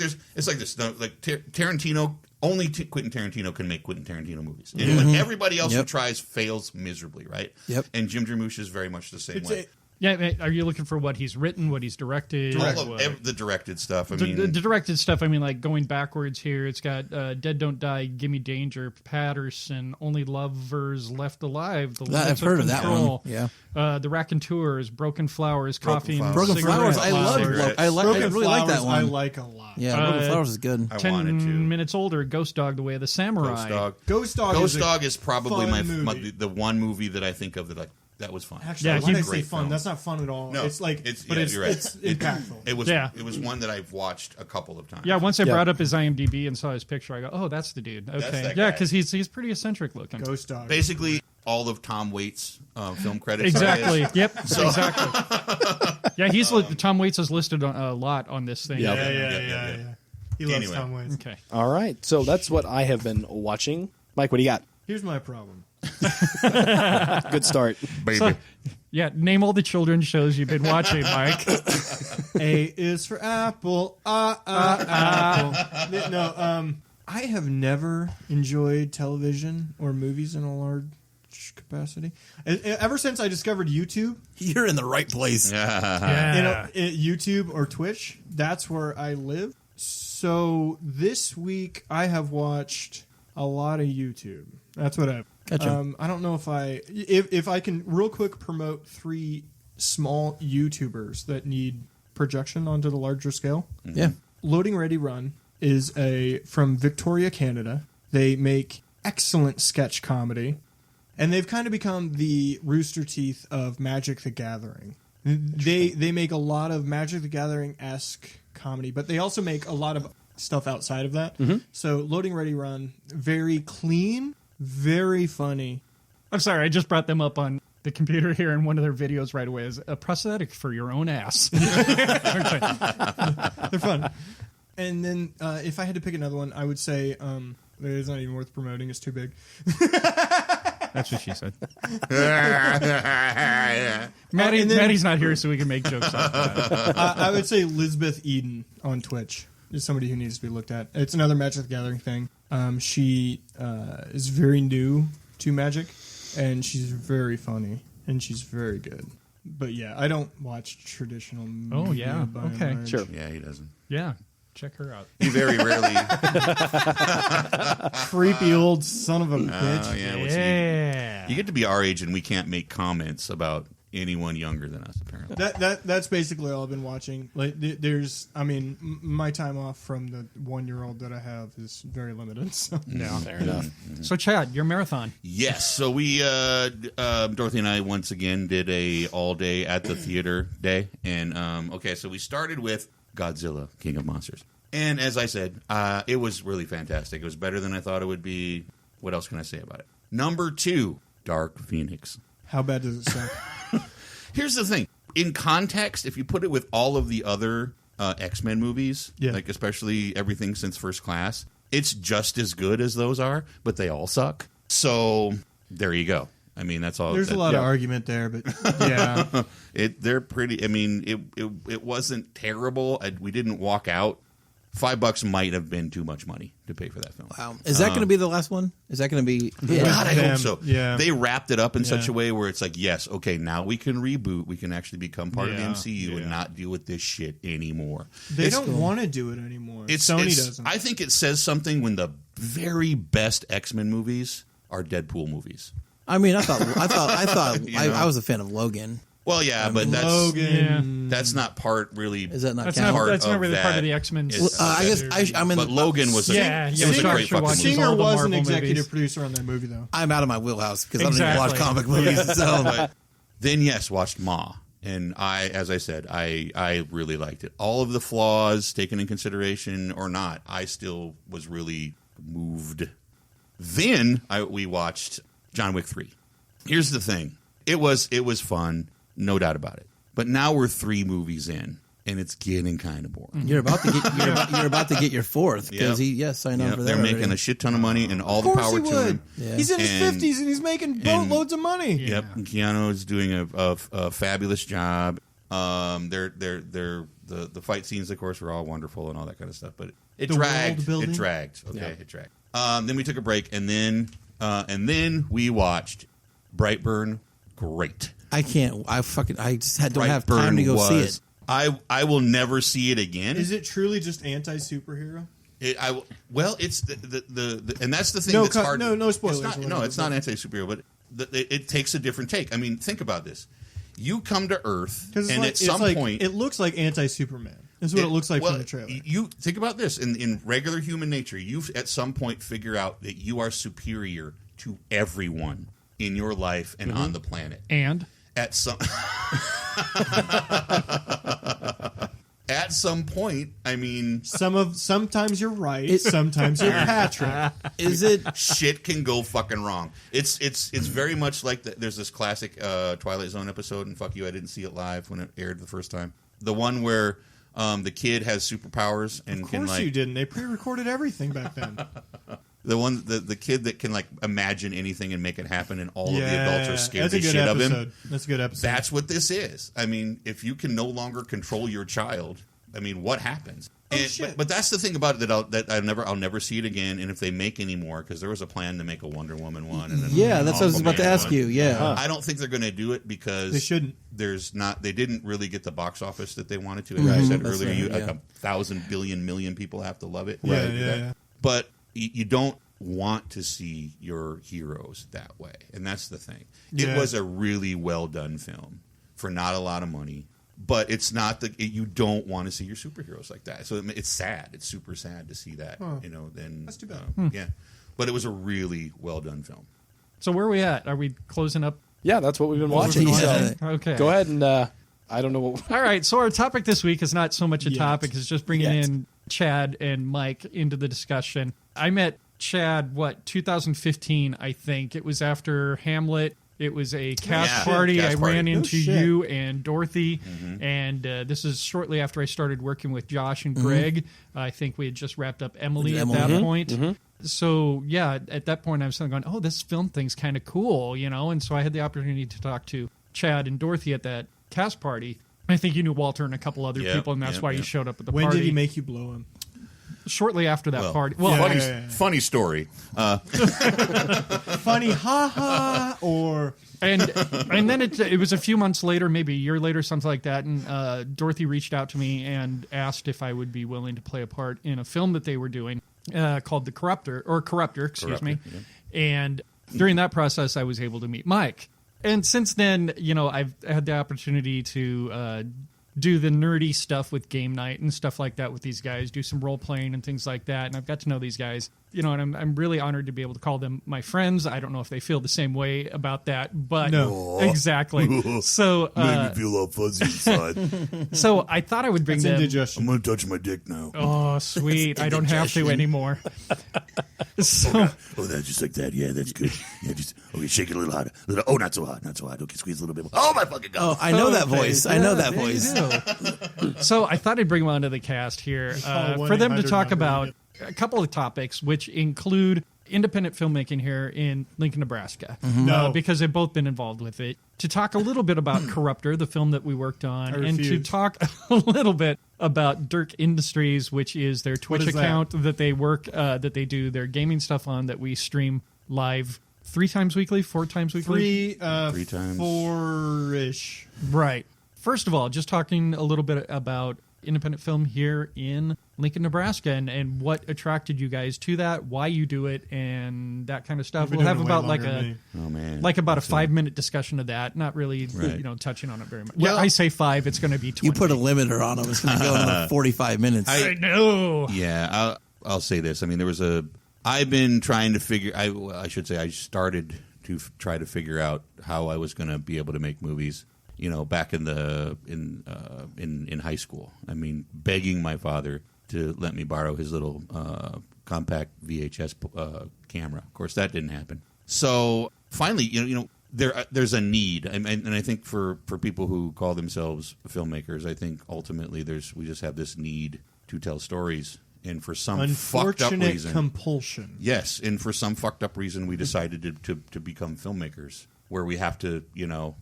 this. No, like Tarantino. Only Quentin Tarantino can make Quentin Tarantino movies, and when everybody else who tries fails miserably, right? Yep. And Jim Jarmusch is very much the same way. Yeah, are you looking for what he's written, what he's directed? All what- of the directed stuff. I the mean, directed stuff, I mean, like going backwards here, it's got Dead Don't Die, Gimme Danger, Patterson, Only Lovers Left Alive, The I've Limits heard of that Control, one. Yeah. The Raconteurs, Broken Flowers, Coffee and Flowers. Broken Flowers. I love. Cigarettes. I Broken really like that Flowers I one. like a lot. Yeah, Broken Flowers is good. I 10 wanted to. Minutes Older, Ghost Dog, The Way of the Samurai. Ghost Dog. Ghost Dog is probably fun movie. the one movie that I think of that was fun. Actually, Yeah, why did I he's say great fun? film. That's not fun at all. No, it's like, you're right. it's impactful. It was Yeah. It was one that I've watched a couple of times. Yeah, once I Yeah. brought up his IMDb and saw his picture, I go, "Oh, that's the dude." Okay, that yeah, guy. because he's pretty eccentric looking. Ghost Dog. Basically, all of Tom Waits' film credits. Exactly. Yep. Exactly. Yeah, Tom Waits is listed a lot on this thing. Yeah. Yeah. He loves Anyway. Tom Waits. Okay. All right. So that's what I have been watching. Mike, what do you got? Here's my problem. Good start. Baby. So, yeah, name all the children's shows you've been watching, Mike. A is for apple. Apple. No, I have never enjoyed television or movies in a large capacity. Ever since I discovered YouTube, You're in the right place. YouTube or Twitch, that's where I live. So this week I have watched a lot of YouTube. That's what I've. Gotcha. I don't know if I can real quick promote 3 small YouTubers that need projection onto the larger scale. Yeah. Loading Ready Run is from Victoria, Canada. They make excellent sketch comedy, and they've kind of become the Rooster Teeth of Magic the Gathering. They make a lot of Magic the Gathering-esque comedy, but they also make a lot of stuff outside of that. So Loading Ready Run, very clean, very funny. I'm sorry, I just brought them up on the computer here, and one of their videos right away is a prosthetic for your own ass. They're fun. And then if I had to pick another one, I would say it's not even worth promoting. It's too big. That's what she said. Maddie's not here, so we can make jokes off that. I would say Lisbeth Eden on Twitch is somebody who needs to be looked at. It's another Magic the Gathering thing. She is very new to Magic, and she's very funny, and she's very good. But yeah, I don't watch traditional media. Oh, yeah. by and Okay. large. Sure. Yeah, he doesn't. Yeah, check her out. He very rarely. Creepy old son of a bitch. Yeah, what's Yeah. You get to be our age, and we can't make comments about anyone younger than us. Apparently, That's basically all I've been watching. Like, my time off from the 1-year-old that I have is very limited. So. Yeah. Fair enough. So, Chad, your marathon. yes. So we, Dorothy and I, once again did a all day at the theater day, and so we started with Godzilla, King of Monsters, and as I said, it was really fantastic. It was better than I thought it would be. What else can I say about it? Number 2, Dark Phoenix. How bad does it sound? Here's the thing. In context, if you put it with all of the other X-Men movies, like especially everything since First Class, it's just as good as those are, but they all suck. So there you go. I mean, that's all. There's a lot of argument there, but yeah. They're pretty. I mean, it wasn't terrible. We didn't walk out. $5 might have been too much money to pay for that film. Wow. Is that going to be the last one? Is that going to be... God, I hope so. Yeah. They wrapped it up in such a way where it's like, yes, okay, now we can reboot. We can actually become part of the MCU and not deal with this shit anymore. They don't want to do it anymore. Sony doesn't. I think it says something when the very best X-Men movies are Deadpool movies. I mean, I was a fan of Logan. Well, yeah, but that's not part really. Is that not That's canon? not really part of the X-Men. I guess I'm in. But Logan was Yeah, it was a great fucking movie. Singer all the was Marvel an executive movies. producer on that movie, though. I'm out of my wheelhouse because I Exactly. don't even watch comic movies. So But then yes, watched Ma, and as I said, I really liked it. All of the flaws taken in consideration or not, I still was really moved. Then we watched John Wick 3. Here's the thing: it was fun, no doubt about it. But now we're 3 movies in, and it's getting kind of boring. you're about to get your 4th because I know for that. They're making already. a shit ton of money, and all Of the course power he to would. him. Yeah. He's in his And- 50s and he's making boatloads of money. Yep, Keanu is doing a fabulous job. The fight scenes, of course, were all wonderful and all that kind of stuff. But it The dragged. world building? It dragged. Okay, it dragged. Then we took a break, and then we watched Brightburn. Great. I can't. I just don't have Brightburn time to go see it. I will never see it again. Is it truly just anti-superhero? It's the and that's the thing No, that's hard. no spoilers. It's not anti-superhero, but it takes a different take. I mean, think about this. You come to Earth, and at some point... It looks like anti-Superman. That's what it looks like from the trailer. You think about this. In regular human nature, you at some point figure out that you are superior to everyone in your life and on the planet. And At some point, I mean, Sometimes you're right. Sometimes you're Patrick. Is it? shit can go fucking wrong. It's very much like there's this classic Twilight Zone episode, and fuck you, I didn't see it live when it aired the first time. The one where The kid has superpowers and Of can course like you didn't. They pre-recorded everything back then. the kid that can like imagine anything and make it happen, and all of the adults are scared that's a the good shit of episode. him. That's a good episode. That's what this is. I mean, if you can no longer control your child, I mean, what happens? Shit. But that's the thing about it I'll never see it again. And if they make any more, because there was a plan to make a Wonder Woman one, and Yeah, that's what I was about to ask you. Yeah. I don't think they're going to do it because They shouldn't. They didn't really get the box office that they wanted to. As I said That's earlier, right, like 1,000 billion million people have to love it. Yeah. But you don't want to see your heroes that way, and that's the thing. Yeah. It was a really well done film for not a lot of money. But it's not you don't want to see your superheroes like that. So it's sad. It's super sad to see that. Huh. Then That's too bad. Yeah, but it was a really well done film. So where are we at? Are we closing up? Yeah, that's what we've been watching. Yeah. So Okay. go ahead and I don't know what. All right. So our topic this week is not so much a Yet. topic; it's just bringing Yet. in Chad and Mike into the discussion. I met Chad 2015, I think. It was after Hamlet. It was a cast Yeah. party. Cast I party. ran into shit. you and Dorothy, and this is shortly after I started working with Josh and Greg. I think we had just wrapped up Emily at that point. So yeah, at that point I was going, "Oh, this film thing's kind of cool," And so I had the opportunity to talk to Chad and Dorothy at that cast party. I think you knew Walter and a couple other Yep, people, and that's yep, why you yep. showed up at the When party. did he make you blow him? Shortly after that Well, party. funny story. Funny, ha, or... and then it was a few months later, maybe a year later, something like that, and Dorothy reached out to me and asked if I would be willing to play a part in a film that they were doing called The Corruptor, excuse me. Yeah. And during that process, I was able to meet Mike. And since then, I've had the opportunity to do the nerdy stuff with game night and stuff like that with these guys, do some role playing and things like that. And I've got to know these guys, and I'm really honored to be able to call them my friends. I don't know if they feel the same way about that, but No. Exactly. So, Made me feel all fuzzy inside. so I thought I would bring It's them. indigestion. I'm gonna touch my dick now. Oh, sweet. I don't have to anymore. So, Oh, that's just like that. Yeah, that's good. Yeah, just okay. Shake it a little harder. Oh, not so hot. Not so hot. Okay, squeeze a little bit more. Oh my fucking god. Oh, I know that Okay. voice. I know that There you voice. go. So I thought I'd bring them onto the cast here Call for them to 1-800 talk about number. a couple of topics, which include independent filmmaking here in Lincoln, Nebraska, No. because they've both been involved with it. To talk a little bit about Corruptor, the film that we worked on, I and to refuse. talk a little bit about Dirk Industries, which is their Twitch is that? account that they work, that they do their gaming stuff on, that we stream live 3 times weekly, 4 times weekly. 3 times. 4-ish. Right. First of all, just talking a little bit about independent film here in Lincoln, Nebraska, and what attracted you guys to that, why you do it, and that kind of stuff. You've been We'll have doing it way about like longer than a me. Oh man, like about a 5-minute discussion of that. Not really, Right. touching on it very much. Well- I say 5. It's going to be 20. You put a limiter on him. It's going to go another 45 minutes. I know. Yeah, I'll say this. I mean, I've been trying to figure. I should say I started to try to figure out how I was going to be able to make movies. Back in high school. I mean, begging my father to let me borrow his little compact VHS camera. Of course, that didn't happen. So finally, there's a need, and I think for people who call themselves filmmakers, I think ultimately we just have this need to tell stories. And for some fucked up Unfortunate reason, compulsion. yes, and for some fucked up reason, we decided to become filmmakers, where we have to,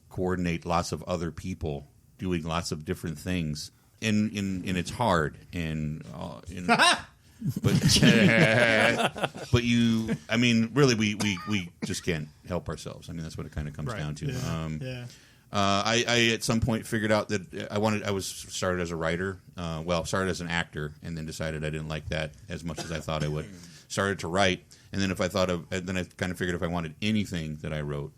coordinate lots of other people doing lots of different things, and it's hard, but really, we just can't help ourselves. I mean, that's what it kind of comes down to. Yeah. I at some point figured out that I was started as a writer. Started as an actor, and then decided I didn't like that as much as I thought I would. Started to write, and then then I kind of figured if I wanted anything that I wrote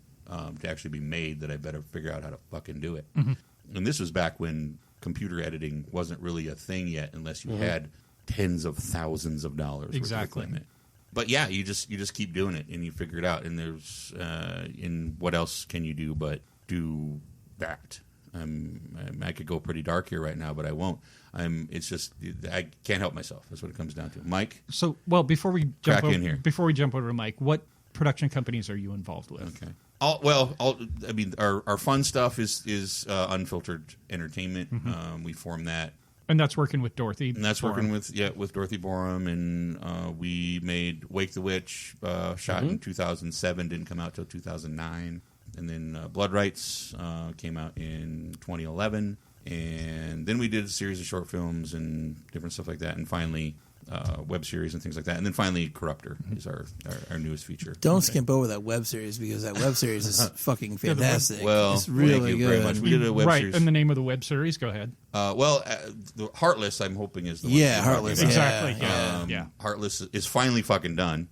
to actually be made, that I better figure out how to fucking do it. Mm-hmm. And this was back when computer editing wasn't really a thing yet, unless you had tens of thousands of dollars worth of equipment. But yeah, you just keep doing it, and you figure it out. And there's what else can you do but do that? I could go pretty dark here right now, but I won't. It's just I can't help myself. That's what it comes down to. Mike? So, before we jump over to Mike, what production companies are you involved with? Okay. Our fun stuff is Unfiltered Entertainment. Mm-hmm. We formed that. And that's working with Dorothy. And that's Borum. working with Dorothy Borum, and we made Wake the Witch, shot in 2007, didn't come out till 2009, and then Blood Rights came out in 2011, and then we did a series of short films and different stuff like that, and finally web series and things like that, and then finally Corruptor is our newest feature. Don't skimp over that web series because that web series is fucking fantastic. Well, it's really thank you good. very much. We did a web series. And the name of the web series, go ahead. The Heartless, I'm hoping, is the one. Yeah, Heartless. talking about. Exactly. Yeah. Heartless is finally fucking done.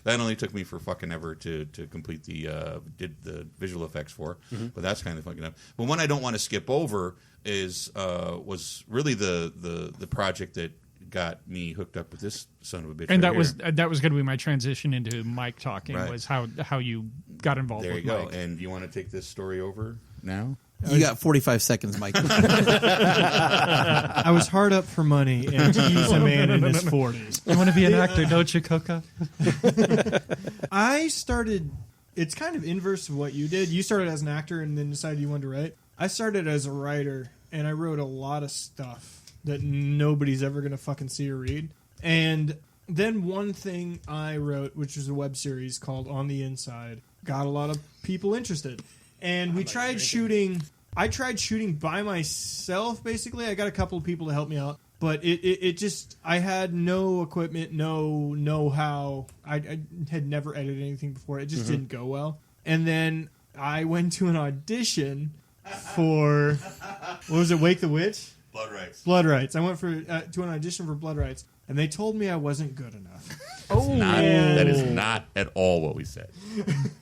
That only took me for fucking ever to complete did the visual effects for, but that's kind of fucking up. But one I don't want to skip over was really the project that got me hooked up with this son of a bitch. And right that was going to be my transition into Mike talking, Right. was how you got involved There with you go. Mike. And do you want to take this story over now? You got 45 seconds, Mike. I was hard up for money, and he's a man in his 40s. You want to be an actor, don't you, Coca? I started. It's kind of inverse of what you did. You started as an actor and then decided you wanted to write. I started as a writer, and I wrote a lot of stuff that nobody's ever going to fucking see or read. And then one thing I wrote, which was a web series called On the Inside, got a lot of people interested. And we tried shooting. I tried shooting by myself, basically. I got a couple of people to help me out. But it just, I had no equipment, no know-how. I had never edited anything before. It just didn't go well. And then I went to an audition for, what was it, Wake the Witch? Blood Rights. Blood Rights. I went to an audition for Blood Rights, and they told me I wasn't good enough. That is not at all what we said.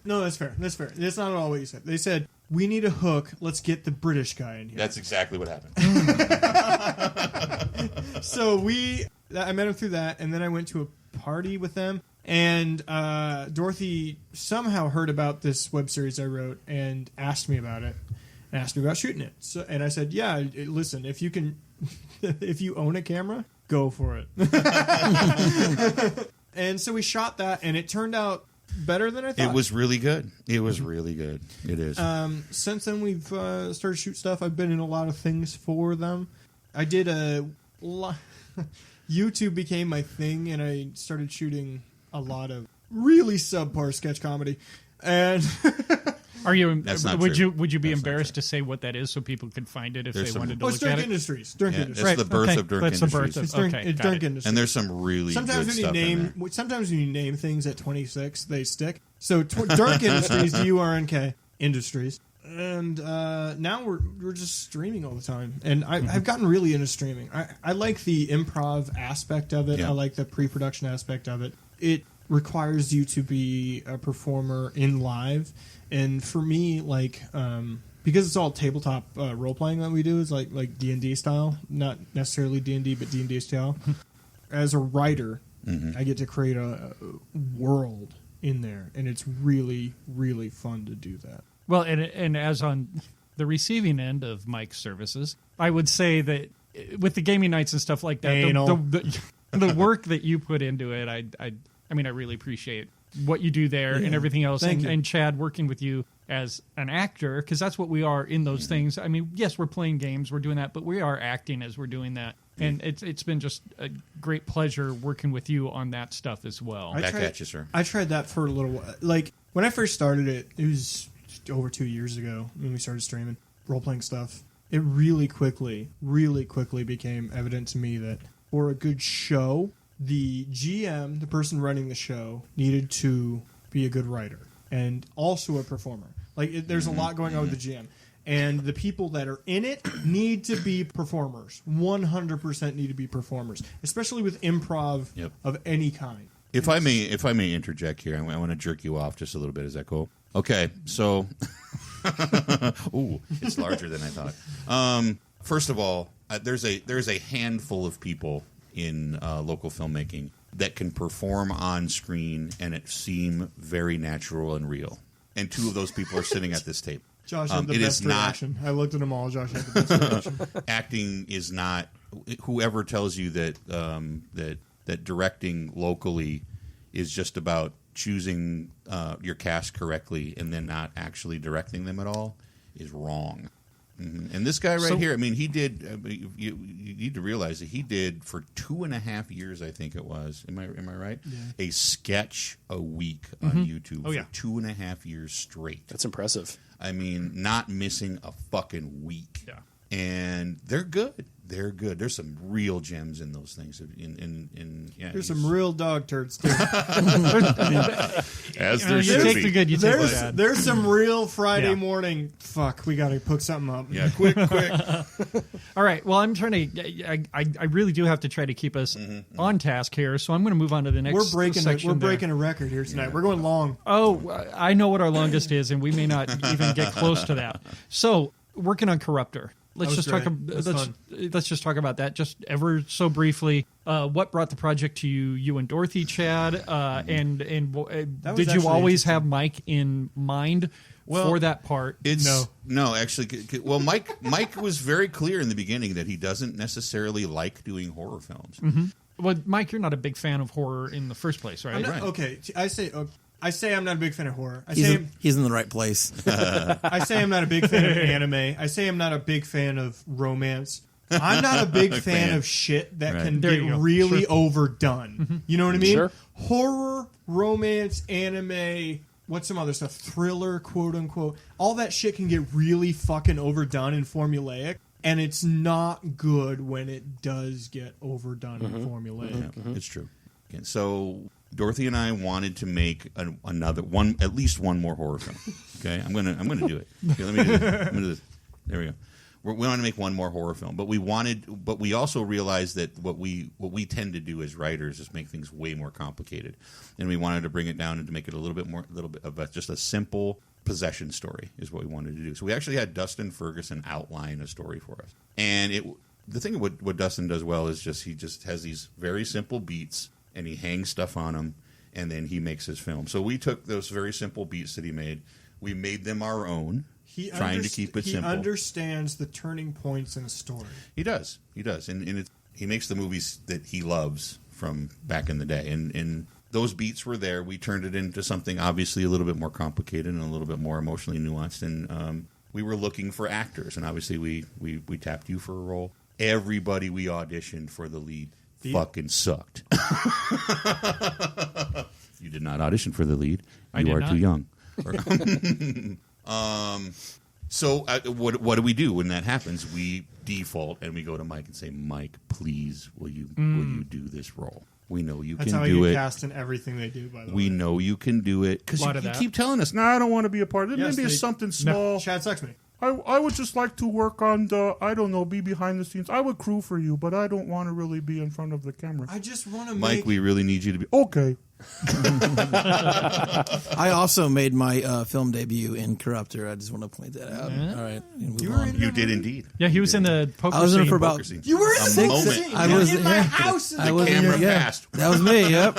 No, that's fair. That's fair. That's not at all what you said. They said, we need a hook. Let's get the British guy in here. That's exactly what happened. So I met him through that, and then I went to a party with them, and Dorothy somehow heard about this web series I wrote and asked me about it, and asked me about shooting it. So, and I said, yeah, listen, if you can, if you own a camera, go for it. And so we shot that, and it turned out better than I thought. It was really good. It was really good. It is. Since then, we've started to shoot stuff. I've been in a lot of things for them. I did a lot. YouTube became my thing, and I started shooting a lot of really subpar sketch comedy. And Are you? That's not would true. you be That's not embarrassed to say what that is so people could find it if There's they some- wanted to it's look at Dirk it? Industries. Dirk Yeah, Industries. it's the birth of Dirk That's the birth Industries. of. It's Okay, Dirk got it. Industries. And there's some really Sometimes good when you stuff in there. sometimes when you name things at 26, they stick. So Dirk Industries, DURNK Industries, and now we're just streaming all the time. And I've gotten really into streaming. I like the improv aspect of it. Yeah. I like the pre-production aspect of it. It requires you to be a performer in live, and for me, like. Because it's all tabletop role playing that we do, is like D&D style, not necessarily D&D, but D&D style. As a writer, I get to create a world in there, and it's really, really fun to do that. Well, and as on the receiving end of Mike's services, I would say that with the gaming nights and stuff like that, the work that you put into it, I mean, I really appreciate what you do there and everything else. Thank you. And Chad working with you as an actor, because that's what we are in those things. I mean, yes, we're playing games, we're doing that, but we are acting as we're doing that. And it's been just a great pleasure working with you on that stuff as well. Back at you, sir. I tried that for a little while. Like, when I first started it was over 2 years ago when we started streaming role-playing stuff. It really quickly became evident to me that for a good show, the GM, the person running the show, needed to be a good writer and also a performer. Like, there's a lot going on with the GM. And the people that are in it need to be performers. 100% need to be performers, especially with improv of any kind. If I may interject here, I want to jerk you off just a little bit. Is that cool? Okay, so ooh, it's larger than I thought. First of all, there's a handful of people in local filmmaking that can perform on screen and it seem very natural and real. And two of those people are sitting at this table. Josh had the it best is not- reaction. I looked at them all. Josh had the best reaction. Acting is not. Whoever tells you that that directing locally is just about choosing your cast correctly and then not actually directing them at all is wrong. Mm-hmm. And this guy right here, I mean, he did. You need to realize that he did for 2.5 years, I think it was. Am I right? Yeah. A sketch a week on YouTube for 2.5 years straight. That's impressive. I mean, not missing a fucking week. Yeah. And they're good. They're good. There's some real gems in those things. There's some real dog turds too. As there you should take be. the good, you take the bad. There's some real Friday morning. Fuck, we got to put something up. Yeah, quick. All right. Well, I'm trying to. I really do have to try to keep us on task here, so I'm going to move on to the next. We're breaking a record here tonight. Yeah. We're going long. Oh, I know what our longest is, and we may not even get close to that. So, working on Corruptor. Let's just talk about that just ever so briefly. What brought the project to you and Dorothy, Chad? And did you always have Mike in mind for that part? No, actually. Well, Mike was very clear in the beginning that he doesn't necessarily like doing horror films. Mm-hmm. Well, Mike, you're not a big fan of horror in the first place, right? Right. Okay, I say I'm not a big fan of horror. He's in the right place. I say I'm not a big fan of anime. I say I'm not a big fan of romance. I'm not a big fan of shit that can get really overdone. Mm-hmm. You know what I mean? Sure. Horror, romance, anime, what's some other stuff? Thriller, quote unquote. All that shit can get really fucking overdone and formulaic. And it's not good when it does get overdone and formulaic. Yeah, it's true. Okay, so Dorothy and I wanted to make at least one more horror film. Okay, I'm gonna do it. Okay, let me do this. I'm gonna do this. There we go. We want to make one more horror film, but we also realized that what we tend to do as writers is make things way more complicated, and we wanted to bring it down and to make it a little bit of just a simple possession story is what we wanted to do. So we actually had Dustin Ferguson outline a story for us, and the thing what Dustin does well is he just has these very simple beats. And he hangs stuff on them, and then he makes his film. So we took those very simple beats that he made, we made them our own, trying to keep it simple. He understands the turning points in a story. He does, and he makes the movies that he loves from back in the day. And those beats were there. We turned it into something obviously a little bit more complicated and a little bit more emotionally nuanced. And we were looking for actors, and obviously we tapped you for a role. Everybody we auditioned for the lead fucking sucked. You did not audition for the lead. You are too young. So what do we do when that happens? We default and we go to Mike and say, Mike, please, will you do this role? We know you can do it. That's how you cast in everything they do, by the way. We know you can do it. Because you keep telling us, no, I don't want to be a part of it. Yes, Maybe it's something small. No, Chad sucks me. I would just like to work on be behind the scenes. I would crew for you, but I don't want to really be in front of the camera. I just want to Mike, we really need you to be... Okay. I also made my film debut in Corruptor. I just want to point that out. All right. You did indeed. Yeah, he was in the poker scene. I was in it for about... You were in a moment. I was in my house. I was camera passed. That was me, yep.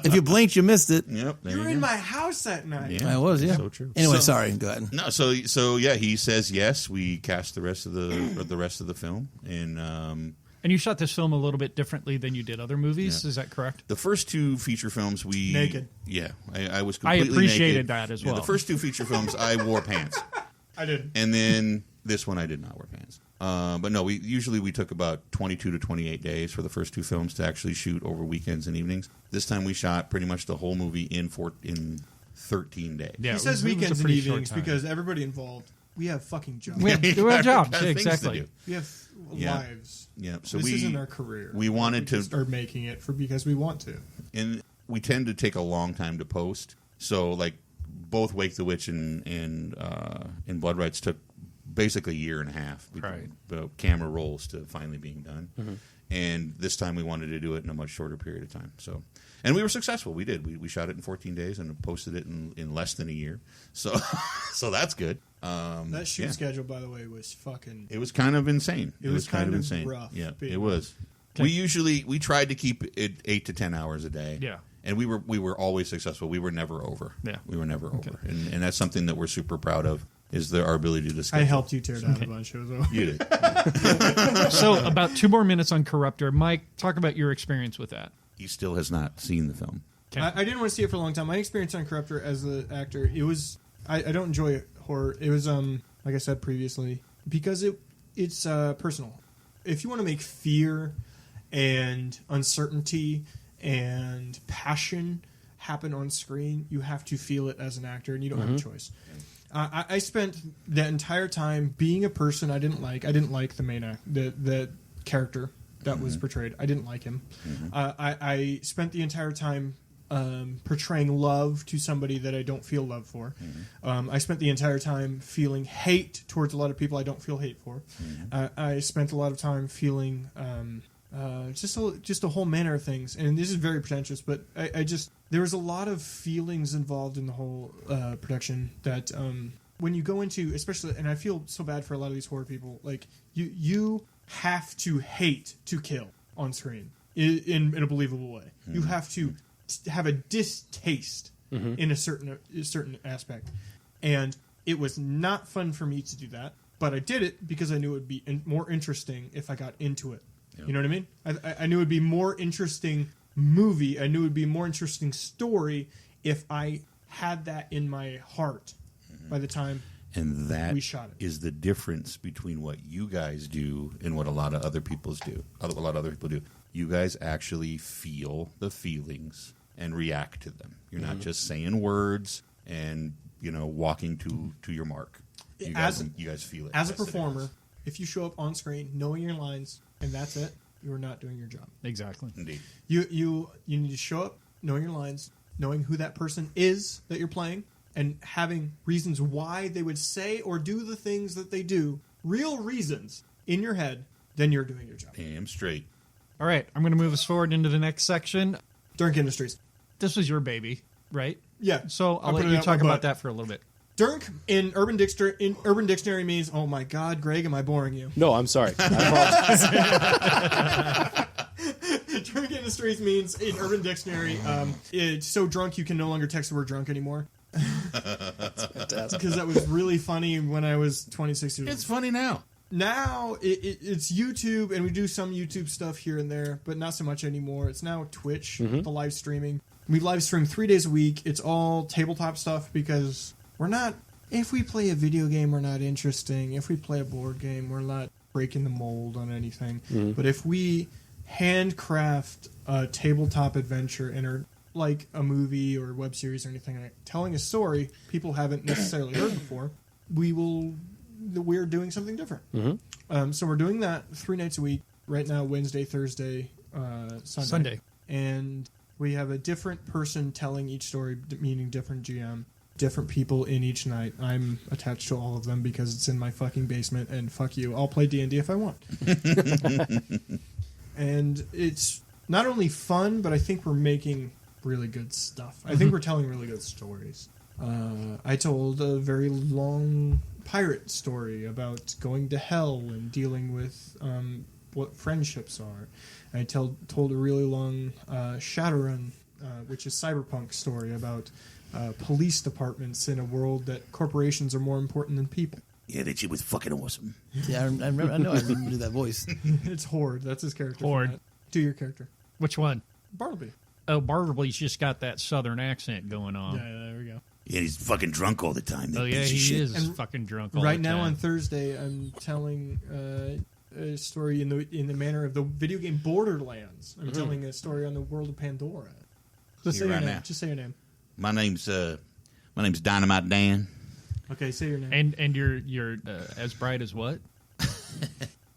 If you blinked, you missed it. Yep. You were in my house that night. I was, yeah. So true. Anyway, sorry. Go ahead. No, so yeah, he says yes. We cast the rest of the film, And you shot this film a little bit differently than you did other movies. Yeah. Is that correct? The first two feature films, we naked. Yeah, I was completely naked. I appreciated that as well. The first two feature films, I wore pants. I did. And then this one, I did not wear pants. But no, we took about 22 to 28 days for the first two films to actually shoot over weekends and evenings. This time we shot pretty much the whole movie in 13 days. Yeah, he says weekends and evenings because everybody involved. We have fucking jobs. We have jobs. Yeah, exactly. We have lives. Yeah. So this isn't our career. We wanted to start making it because we want to. And we tend to take a long time to post. So like both Wake the Witch and Blood Rights took basically a year and a half. Right. Camera rolls to finally being done. Mm-hmm. And this time we wanted to do it in a much shorter period of time. So, and we were successful. We did. We shot it in 14 days and posted it in less than a year. So, so that's good. That shoot schedule, by the way, was fucking... It was kind of insane. It was kind of insane. Rough. Yeah, it was. Okay. We tried to keep it 8 to 10 hours a day. Yeah. And we were always successful. We were never over. Yeah. We were never over. And that's something that we're super proud of, is our ability to schedule. I helped you tear down a bunch of those. You did. So about 2 more minutes on Corruptor. Mike, talk about your experience with that. He still has not seen the film. Okay. I didn't want to see it for a long time. My experience on Corruptor as an actor, it was... I don't enjoy horror. It was... like I said previously, because it's personal. If you want to make fear and uncertainty and passion happen on screen, you have to feel it as an actor, and you don't have a choice. I spent that entire time being a person I didn't like. I didn't like the main the character that was portrayed. I didn't like him. I spent the entire time portraying love to somebody that I don't feel love for. I spent the entire time feeling hate towards a lot of people I don't feel hate for. I spent a lot of time feeling just a whole manner of things. And this is very pretentious, but there was a lot of feelings involved in the whole production that when you go into, especially, and I feel so bad for a lot of these horror people, like you have to hate to kill on screen in a believable way. You have to have a distaste in a certain aspect, and it was not fun for me to do that, but I did it because I knew it would be more interesting if I got into it. You know what I mean? I knew it would be more interesting movie. I knew it would be more interesting story if I had that in my heart by the time and that we shot it. Is the difference between what you guys do and what a lot of other people do. You guys actually feel the feelings and react to them. You're not just saying words and walking to your mark. You guys feel it. As a performer, if you show up on screen knowing your lines and that's it, you are not doing your job. Exactly. Indeed. You need to show up knowing your lines, knowing who that person is that you're playing, and having reasons why they would say or do the things that they do, real reasons in your head, then you're doing your job. Damn straight. All right, I'm going to move us forward into the next section. Dunk Industries. This was your baby, right? Yeah. So I'll let you talk about that for a little bit. Dunk in Urban Dictionary means, oh my God, Greg, am I boring you? No, I'm sorry. I apologize. Drunk Industries means in Urban Dictionary, it's so drunk you can no longer text the word drunk anymore. That's fantastic. Because that was really funny when I was 26 years old. It's funny now. Now it's YouTube, and we do some YouTube stuff here and there, but not so much anymore. It's now Twitch, the live streaming. We live stream 3 days a week. It's all tabletop stuff because we're not... If we play a video game, we're not interesting. If we play a board game, we're not breaking the mold on anything. But if we handcraft a tabletop adventure and are like a movie or web series or anything, like telling a story people haven't necessarily heard before, we're doing something different. So we're doing that 3 nights a week. Right now, Wednesday, Thursday, Sunday. And we have a different person telling each story, meaning different GM, different people in each night. I'm attached to all of them because it's in my fucking basement, and fuck you. I'll play D&D if I want. And it's not only fun, but I think we're making really good stuff. I think we're telling really good stories. I told a very long pirate story about going to hell and dealing with what friendships are. I told a really long Shadowrun, which is cyberpunk story about police departments in a world that corporations are more important than people. Yeah, that shit was fucking awesome. Yeah, I remember that voice. It's Horde. That's his character. Horde. Do your character. Which one? Bartleby. Oh, Bartleby's just got that southern accent going on. Yeah, there we go. Yeah, he's fucking drunk all the time. That Oh, yeah, piece of he shit. is fucking drunk all Right the time. now on Thursday, I'm telling a story in the manner of the video game Borderlands. I'm telling a story on the world of Pandora. Just say Here your right name. now. Just say your name. My name's Dynamite Dan. Okay, say your name. And you're as bright as what?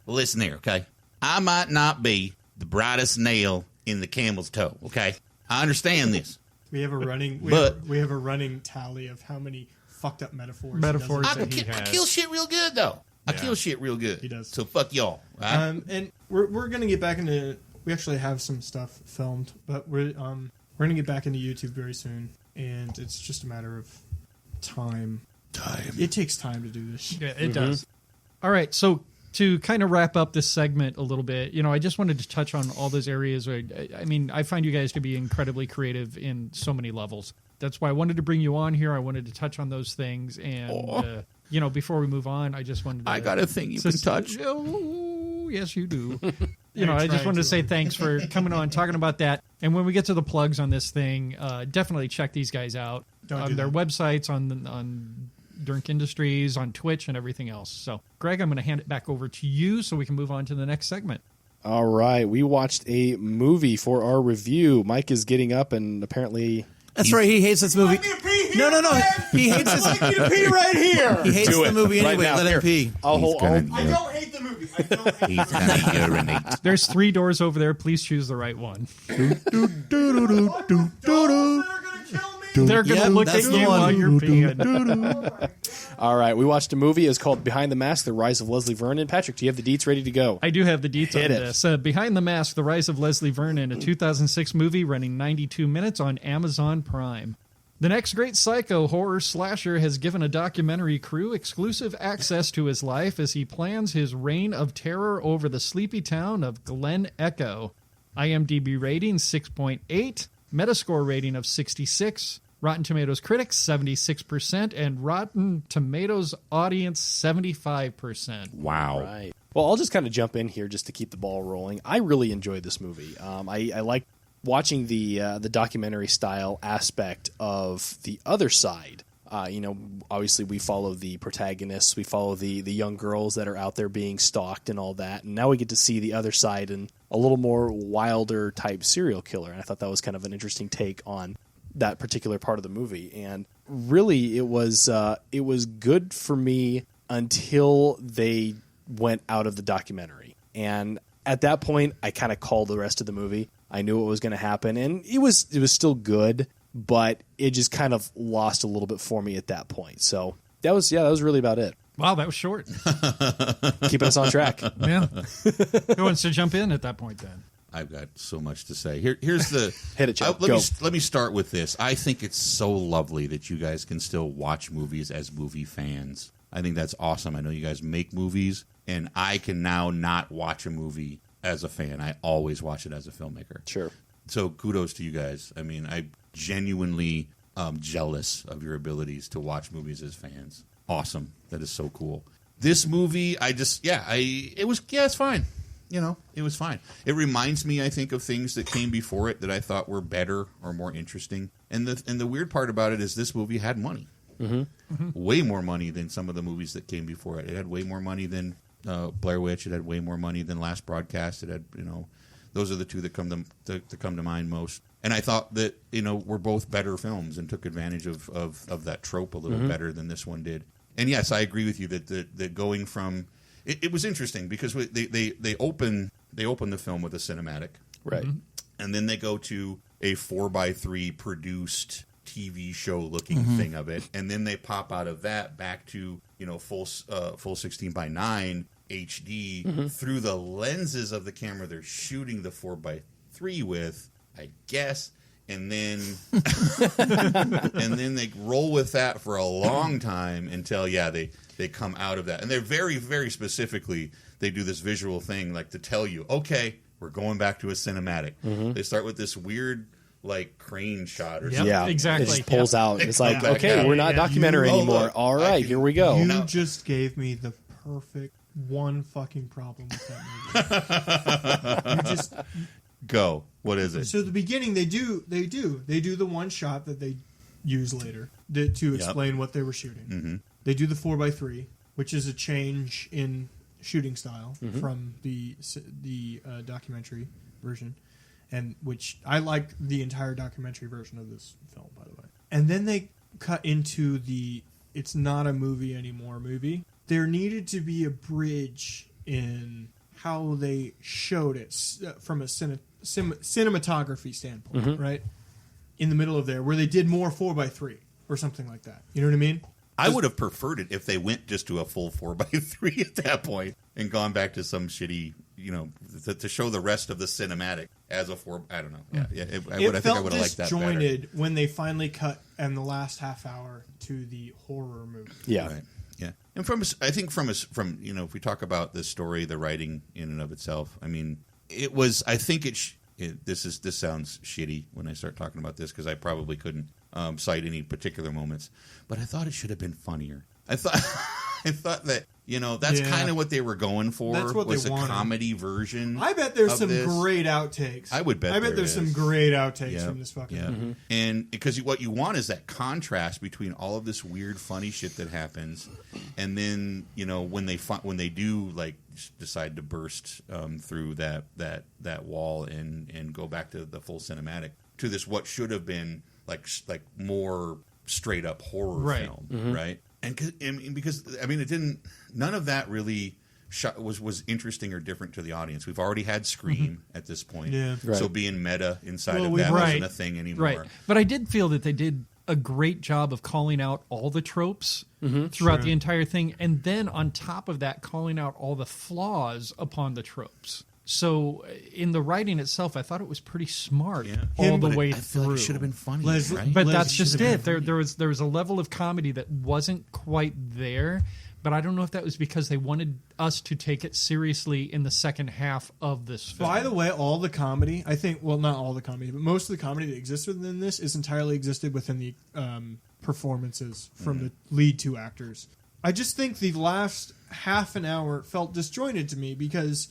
Well, listen here, okay? I might not be the brightest nail in the camel's toe, okay? I understand this. We have a running we have a running tally of how many fucked up metaphors. Metaphors. He does. That he I has. kill shit real good, though. I kill shit real good. He does. So fuck y'all. Right? And we're gonna get back into. We actually have some stuff filmed, but we're gonna get back into YouTube very soon, and it's just a matter of time. It takes time to do this shit. Yeah, it does. All right, so to kind of wrap up this segment a little bit, I just wanted to touch on all those areas where, I find you guys to be incredibly creative in so many levels. That's why I wanted to bring you on here. I wanted to touch on those things. And, before we move on, I just wanted to... I got a thing you can touch. Oh, yes, you do. I trying just wanted to to. say thanks for coming on, talking about that. And when we get to the plugs on this thing, definitely check these guys out. Don't On do their that. websites, on Drink Industries, on Twitch, and everything else. So, Greg, I'm going to hand it back over to you so we can move on to the next segment. All right. We watched a movie for our review. Mike is getting up and apparently... That's right. He hates this movie. No. He hates this. I want me to pee right here. He hates the movie anyway. Right now. Let him pee. I don't hate the movie. I don't hate He's gonna urinate. There's 3 doors over there. Please choose the right one. They're going to look at that's the you one. while you're peeing. All right. We watched a movie. It's called Behind the Mask, The Rise of Leslie Vernon. Patrick, do you have the deets ready to go? I do have the deets Hit on it. this. Behind the Mask, The Rise of Leslie Vernon, a 2006 movie running 92 minutes on Amazon Prime. The next great psycho horror slasher has given a documentary crew exclusive access to his life as he plans his reign of terror over the sleepy town of Glen Echo. IMDb rating 6.8, Metascore rating of 66, Rotten Tomatoes critics 76%, and Rotten Tomatoes audience 75%. Wow. Right. Well, I'll just kind of jump in here just to keep the ball rolling. I really enjoyed this movie. I like watching the documentary style aspect of the other side. Obviously we follow the protagonists, we follow the young girls that are out there being stalked and all that, and now we get to see the other side and a little more wilder type serial killer. And I thought that was kind of an interesting take on that particular part of the movie. And really, it was good for me until they went out of the documentary. And at that point, I kind of called the rest of the movie. I knew what was going to happen, and it was still good, but it just kind of lost a little bit for me at that point. So that was really about it. Wow, that was short. Keeping us on track. Yeah. Who wants to jump in at that point then? I've got so much to say. Here's the Hit it, Joe. let me start with this. I think it's so lovely that you guys can still watch movies as movie fans. I think that's awesome. I know you guys make movies, and I can now not watch a movie as a fan. I always watch it as a filmmaker. Sure. So kudos to you guys. I mean, I genuinely jealous of your abilities to watch movies as fans. Awesome. That is so cool. This movie, it's fine. It was fine. It reminds me, I think, of things that came before it that I thought were better or more interesting. And the weird part about it is this movie had money. Mm-hmm. Mm-hmm. Way more money than some of the movies that came before it. It had way more money than Blair Witch. It had way more money than Last Broadcast. It had, those are the two that come to mind most. And I thought that, were both better films and took advantage of that trope a little better than this one did. And yes, I agree with you that going from it was interesting because they open the film with a cinematic, Right. Mm-hmm. And then they go to a 4x3 produced TV show looking thing of it, and then they pop out of that back to full 16:9 HD through the lenses of the camera they're shooting the 4x3 with, I guess, and then they roll with that for a long time until they come out of that, and they're very, very specifically they do this visual thing like to tell you, okay, we're going back to a cinematic. They start with this weird like crane shot or something. Yeah, exactly. It just pulls out. It's like, back okay, out. we're not documentary anymore. look, All right, here we go. You just gave me the perfect one fucking problem with that movie. You just Go. What is it? so at the beginning they do the one shot that they use later to explain what they were shooting. Mm-hmm. They do the 4x3, which is a change in shooting style from the documentary version, and which I like the entire documentary version of this film, by the way. And then they cut into the it's not a movie anymore movie. There needed to be a bridge in how they showed it from a cinematography standpoint, right? In the middle of there, where they did more 4x3 or something like that. You know what I mean? I would have preferred it if they went just to a full 4x3 at that point and gone back to some shitty, to show the rest of the cinematic as a 4. I don't know. Yeah, I think I would have liked that better. disjointed when they finally cut in the last half hour to the horror movie. Yeah. Right. Yeah. And from if we talk about the story, the writing in and of itself, I mean, it was. I think this sounds shitty when I start talking about this because I probably couldn't cite any particular moments, but I thought it should have been funnier. I thought that You know, that's Yeah. kind of what they were going for. That's what was they a wanted. comedy version. I bet there's of some this. great outtakes. I would bet I bet there there's is. some great outtakes Yep. from this fucking Yeah. movie. And because what you want is that contrast between all of this weird, funny shit that happens, and then when they do like decide to burst through that wall and go back to the full cinematic to this what should have been like more straight up horror film, right? And because it didn't. None of that really was interesting or different to the audience. We've already had Scream at this point, Yeah. Right. so being meta inside Well, of that Right. wasn't a thing anymore. Right. But I did feel that they did a great job of calling out all the tropes throughout the entire thing, and then on top of that, calling out all the flaws upon the tropes. So in the writing itself, I thought it was pretty smart all the way I feel through. like it should have been funny, Leslie- right? But Leslie that's just should have it. been There was a level of comedy that wasn't quite there. But I don't know if that was because they wanted us to take it seriously in the second half of this film. By the way, all the comedy, I think, well, not all the comedy, but most of the comedy that exists within this is entirely existed within the performances from the lead two actors. I just think the last half an hour felt disjointed to me because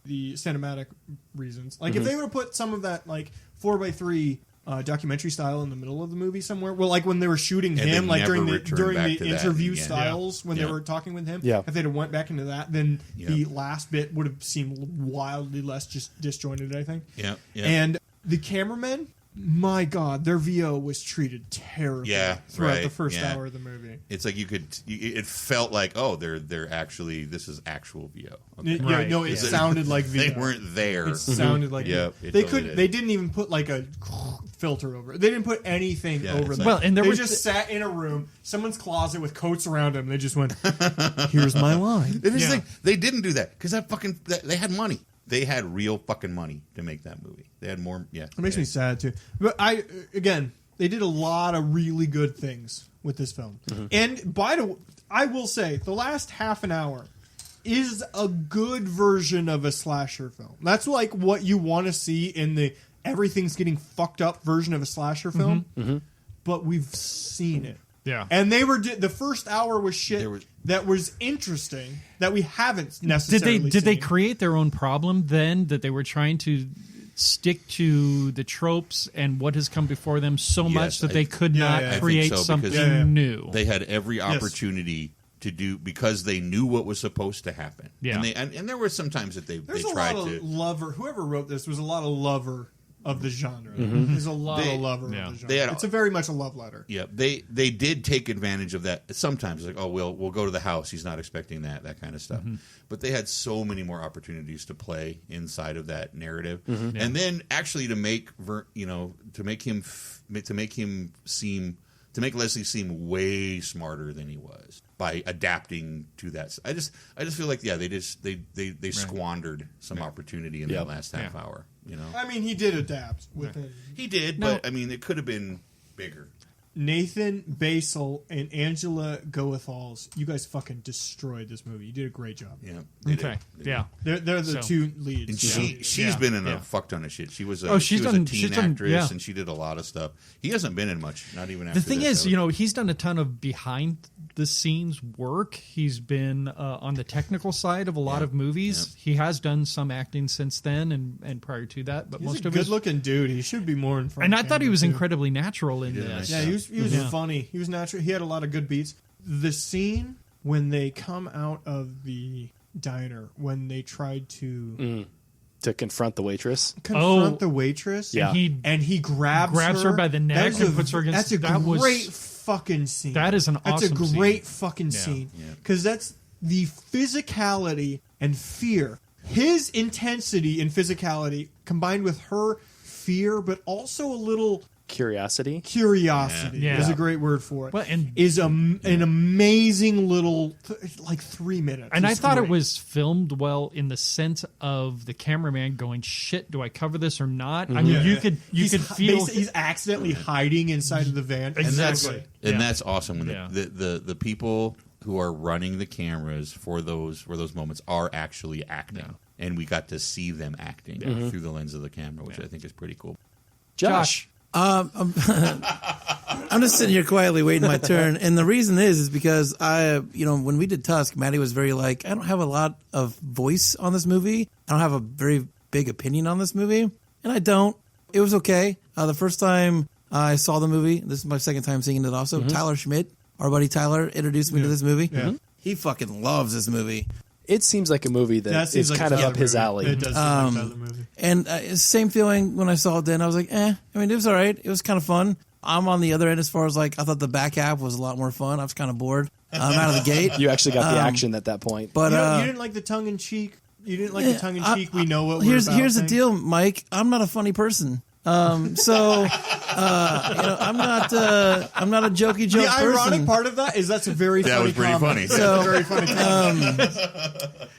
the cinematic reasons. Like, if they would have put some of that, like, 4x3 documentary style in the middle of the movie somewhere, well, like when they were shooting And him, they like never during the returned back to that interview again. styles when they Yeah. were talking with him, Yeah. if they'd have went back into that, then the Yeah. last bit would have seemed wildly less just disjointed, I think. Yeah, yeah. And the cameramen, my God, their VO was treated terribly throughout the right, first yeah. hour of the movie. It's like it felt like, oh, they're actually, this is actual VO. Okay. It, Right. no, it Is it- sounded like VO. They weren't there. It sounded like Yeah, VO. it They totally couldn't. did. They didn't even put like a filter over it. They didn't put anything Yeah, over it's them. like- Well, and there they was just sat in a room, someone's closet with coats around them. They just went, "Here's my line." It is like, they didn't do that because they had money. They had real fucking money to make that movie. They had more. Yeah, It makes me sad too. But they did a lot of really good things with this film. And I will say, the last half an hour is a good version of a slasher film. That's like what you want to see in the everything's getting fucked up version of a slasher film. But we've seen it. Yeah. And they were the first hour was shit There was- that was interesting that we haven't necessarily Did they seen. create their own problem then, that they were trying to stick to the tropes and what has come before them so much that they could not I think create so, because- something Yeah. new? They had every opportunity to do, because they knew what was supposed to happen. Yeah. And there were some times that they There's tried a lot to. of lover. Whoever wrote this was a lot of lover of the genre. There's a lot They- of lover yeah. of the genre. They had- It's a very much a love letter. Yeah, they did take advantage of that. Sometimes, like, oh, we'll go to the house. He's not expecting that kind of stuff. But they had so many more opportunities to play inside of that narrative, and then actually to make Leslie seem way smarter than he was by adapting to that. I just feel like they squandered some opportunity in that last half hour. I mean, he did adapt within. He did, but I mean, it could have been bigger. Nathan Basil and Angela Goethals, you guys fucking destroyed this movie. You did a great job. Yeah. They Okay. did. They did. Yeah. They're the So- two leads. And she's Yeah. been in Yeah. a fuck ton of shit. She was a, Oh, she she's was done- a teen she's done- actress, yeah. and she did a lot of stuff. He hasn't been in much, not even after The thing this, is, though. he's done a ton of behind the scenes work. He's been on the technical side of a lot of movies. He has done some acting since then and prior to that, but He's most a of his. good-looking dude. He should be more in front. And of I thought he camera, was too. incredibly natural in did a this. nice Yeah, he was Yeah. funny. He was natural. He had a lot of good beats. The scene when they come out of the diner, when they tried to To confront the waitress. confront the waitress, Yeah. And he he grabs her by the neck That is and puts her against. That's a that was- great fucking scene. That is an That's awesome a scene. great fucking Yeah. scene because that's the physicality and fear. His intensity and phicality combined with her fear, but also a little Curiosity. curiosity Yeah. is a great word for it. Well, and- is an amazing little like 3 minutes. And I It's thought it great. was filmed well in the sense of the cameraman going, "Shit, do I cover this or not?" I mean, Yeah. you could He's feel he's accidentally hiding inside of the van. and Exactly. that's awesome when Yeah. the people who are running the cameras for those moments are actually acting, and we got to see them acting through the lens of the camera, which I think is pretty cool. Josh. I'm just sitting here quietly waiting my turn, and the reason is because when we did Tusk, Maddy was very like, I don't have a lot of voice on this movie. I don't have a very big opinion on this movie, and I don't. It was okay. The first time I saw the movie, this is my second time seeing it also, Tyler Schmidt, our buddy Tyler, introduced me to this movie. Yeah. He fucking loves this movie. It seems like a movie that is kind of up his alley. It does seem like Tyler movie. And same feeling when I saw it then. I was like, I mean, it was all right. It was kind of fun. I'm on the other end as far as like, I thought the back half was a lot more fun. I was kind of bored out of the gate. You actually got the action at that point. But you didn't like the tongue-in-cheek? You didn't like the tongue-in-cheek? We know what here's we're about Here's the thing? deal, Mike. I'm not a funny person. I'm not a jokey joke person. The ironic part of that is that's a very funny was pretty comment. funny. So, very funny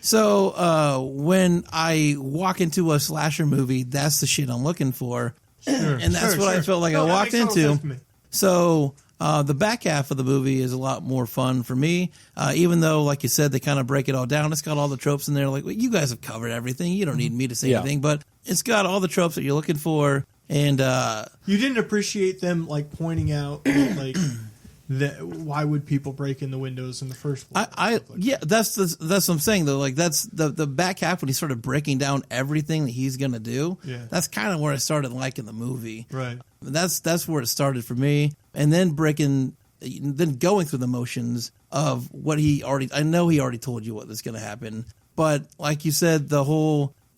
So when I walk into a slasher movie, that's the shit I'm looking for. Sure, and that's what I felt like I walked into. So the back half of the movie is a lot more fun for me, even though, like you said, they kind of break it all down. It's got all the tropes in there. Like, well, you guys have covered everything. You don't need me to say anything, but it's got all the tropes that you're looking for. And you didn't appreciate them like pointing out like that. Why would people break in the windows in the first place? That's what I'm saying though. Like that's the back half when he started breaking down everything that he's gonna do. Yeah. That's kind of where I started liking the movie. Right. That's where it started for me. And then going through the motions of what I know he already told you what was gonna happen. But like you said,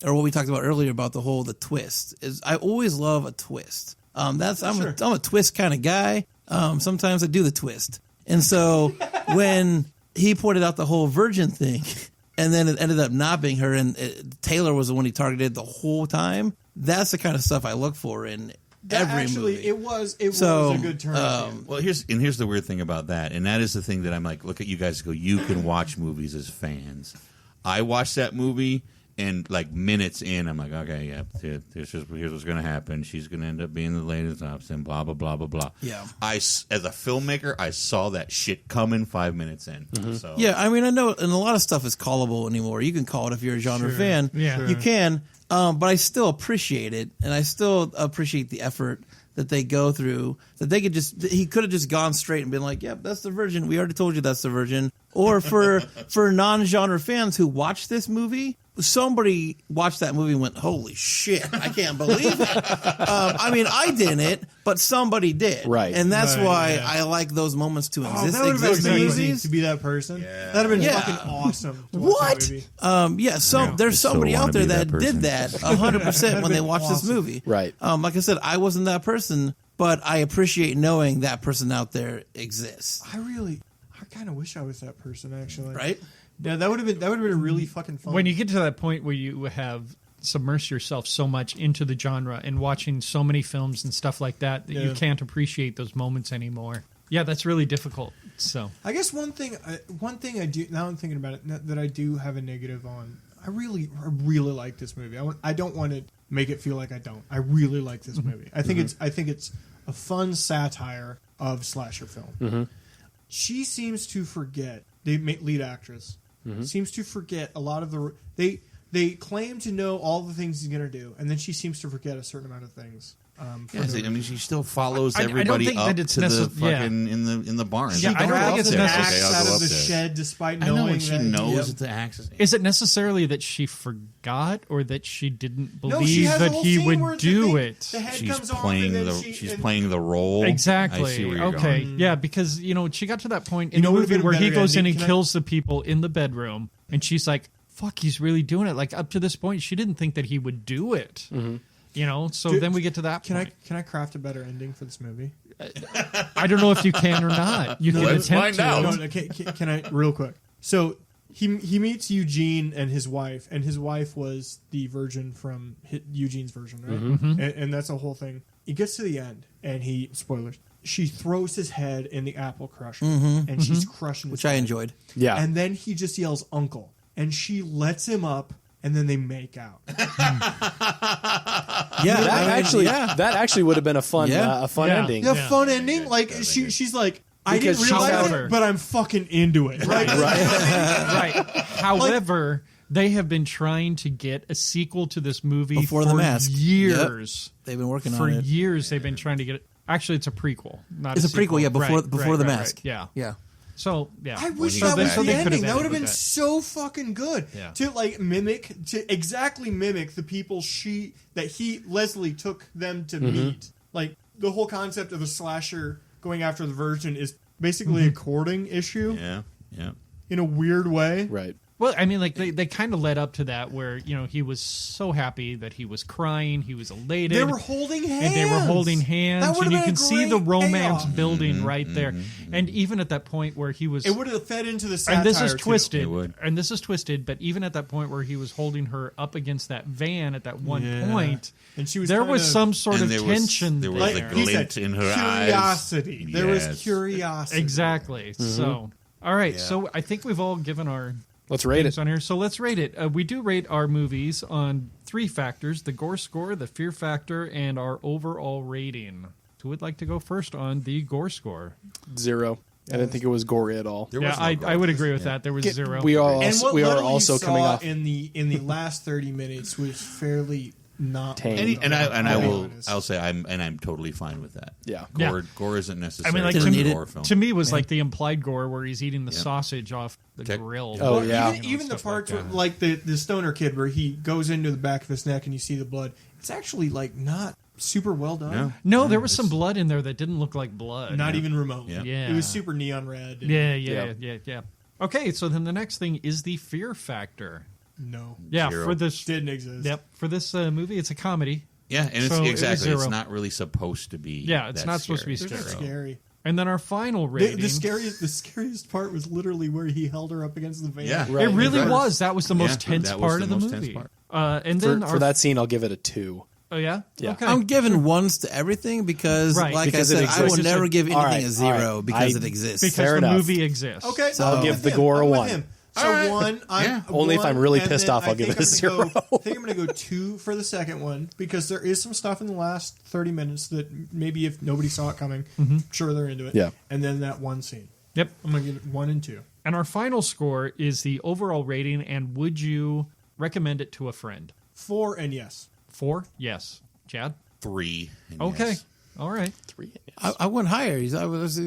what we talked about earlier about the twist is I always love a twist. I'm a twist kind of guy. Sometimes I do the twist. And so when he pointed out the whole virgin thing and then it ended up not being her and Taylor was the one he targeted the whole time, that's the kind of stuff I look for in every movie. It was a good turn. Well, here's the weird thing about that, and that is the thing that I'm like, look at you guys go, you can watch movies as fans. I watched that movie, and like minutes in, I'm like, okay, yeah, here's what's going to happen. She's going to end up being the lady tops and blah, blah, blah, blah, blah. Yeah. As a filmmaker, I saw that shit coming 5 minutes in. Mm-hmm. So. Yeah, I mean, I know, and a lot of stuff is callable anymore. You can call it if you're a genre fan. Yeah. You can, but I still appreciate it, and I still appreciate the effort that they go through, that he could have just gone straight and been like, yep, that's the virgin. We already told you that's the virgin. Or for non-genre fans who watch this movie, somebody watched that movie and went, holy shit, I can't believe it. I mean, I didn't, but somebody did. Right. And that's why I like those moments to exist. That would have been in amazing movies. to be that person. Yeah. That would have been Yeah. fucking awesome. To watch that movie. There's somebody wanna out there be that that did that 100% when they watched this awesome. movie. Right. Like I said, I wasn't that person, but I appreciate knowing that person out there exists. I kind of wish I was that person actually. Right? Yeah, that would have been really fucking fun. When you get to that point where you have submersed yourself so much into the genre and watching so many films and stuff like that you can't appreciate those moments anymore. Yeah, that's really difficult. So I guess one thing I do now I'm thinking about it that I do have a negative on. I really like this movie. I don't want to make it feel like I don't. I really like this movie. I think it's a fun satire of slasher film. Mm-hmm. She seems to forget. The lead actress seems to forget a lot of the. They claim to know all the things he's going to do, and then she seems to forget a certain amount of things. She still follows I don't everybody think up that it's to the fucking in the barn. Yeah, I don't think it's axe I'll out go of up the there. shed despite I know, knowing and she that knows that the axe is. is it necessarily that she forgot or that she didn't No, she believe has a that whole he scene where would the do thing- it? The head She's comes off playing and the then she's and- playing the role. Exactly. I see where you're Okay. going. Yeah, because she got to that point in You know the what would've movie been a where he better goes in ending? and kills the people in the bedroom, and she's like, "Fuck, he's really doing it." Like up to this point, she didn't think that he would do it. Mm-hmm. So Dude, then we get to that Can point. I craft a better ending for this movie? I don't know if you can or not. You can Let's attempt find to. out. No, can I real quick? So he meets Eugene and his wife was the virgin from Eugene's version, right? Mm-hmm. And that's a whole thing. He gets to the end, and spoilers. She throws his head in the apple crusher, and she's crushing his Which I head. enjoyed. Yeah. And then he just yells "Uncle," and she lets him up, and then they make out. Yeah, That actually would have been a fun Yeah. ending. Yeah, fun ending. Like she's like, I Because didn't she's realize out it, her. but I'm fucking into it. Right. Right. However, They have been trying to get a sequel to this movie Before for The Mask. years. Yep. They've been working For on it. years, they've been trying to get it. Actually, it's a prequel. Not It's a sequel. prequel, yeah, before The Right. Mask. Yeah. Yeah. So, yeah. I wish So that they- was so the they could've ending. That would have ended been with that. so fucking good. Yeah. To exactly mimic the people Leslie took them to meet. Like the whole concept of a slasher going after the virgin is basically a courting issue Yeah. in a weird way. Right. Well, I mean, like they kind of led up to that, where he was so happy that he was crying, he was elated. They were holding hands. And they were holding That hands, would've and you been a can see the great romance payoff. building right there. And even at that point where he was, It would have fed into the satire. and this is too. twisted, It would. and this is twisted. But even at that point where he was holding her up against that van at that one Yeah. point, And she was there kinda- was some sort And of there was- tension there was there. the he glint said, in her curiosity. eyes. There was Yes. curiosity. Exactly. So, all right. So I think we've all given our Let's rate things it. on here. So let's rate it. We do rate our movies on 3 factors: the gore score, the fear factor, and our overall rating. Who would like to go first on the gore score? 0. I didn't think it was gory at all. There Yeah, was no I gore. would agree with that. There was 0. We are And also, what we are little also you coming saw off in the last 30 minutes was fairly not Tame. I'll say I'm totally fine with that. Yeah. Gore isn't necessary. I mean, like for Didn't a need it. horror film. to me was like the implied gore where he's eating the Yeah. sausage off the Okay. grill. Oh, Well, yeah. even the stuff parts like where, that. like the stoner kid where he goes into the back of his neck and you see the blood. It's actually like not super well done. No. No, there was some blood in there that didn't look like blood. Not even remotely. Yeah. Yeah. It was super neon red. and- Yeah. Okay, so then the next thing is the fear factor. No. Yeah, 0. for this. Didn't exist. Yep, for this movie, it's a comedy. Yeah, and So it's it was exactly. 0. It's not really supposed to be. Yeah, it's that not supposed to be They're scary. just scary. And then our final The, rating. the scariest part was literally where he held her up against the van. Yeah. Right. It really Right. was. That was the most Yeah, tense that was part the of the most tense movie. part. And For, then for that scene, I'll give it a 2. Oh yeah. Yeah. Okay. I'm giving ones to everything because, Right. like Because I it said, I will exists. never give anything All right, a 0 all right. because I- it exists. because Fair the enough. movie exists. Okay, So I'm I'll with give the him. gore a I'm with 1. him. So All right. 1, Yeah. Only if I'm really and pissed then off, I I'll give think it a I'm gonna 0. I think I'm going to go 2 for the second one because there is some stuff in the last 30 minutes that maybe if nobody saw it coming, sure they're into it. Yeah. And then that one scene. Yep. I'm going to give it 1 and 2. And our final score is the overall rating. And would you recommend it to a friend? 4 and yes. 4? Yes. Chad? 3. and Okay. yes. All right. 3. I went higher. I was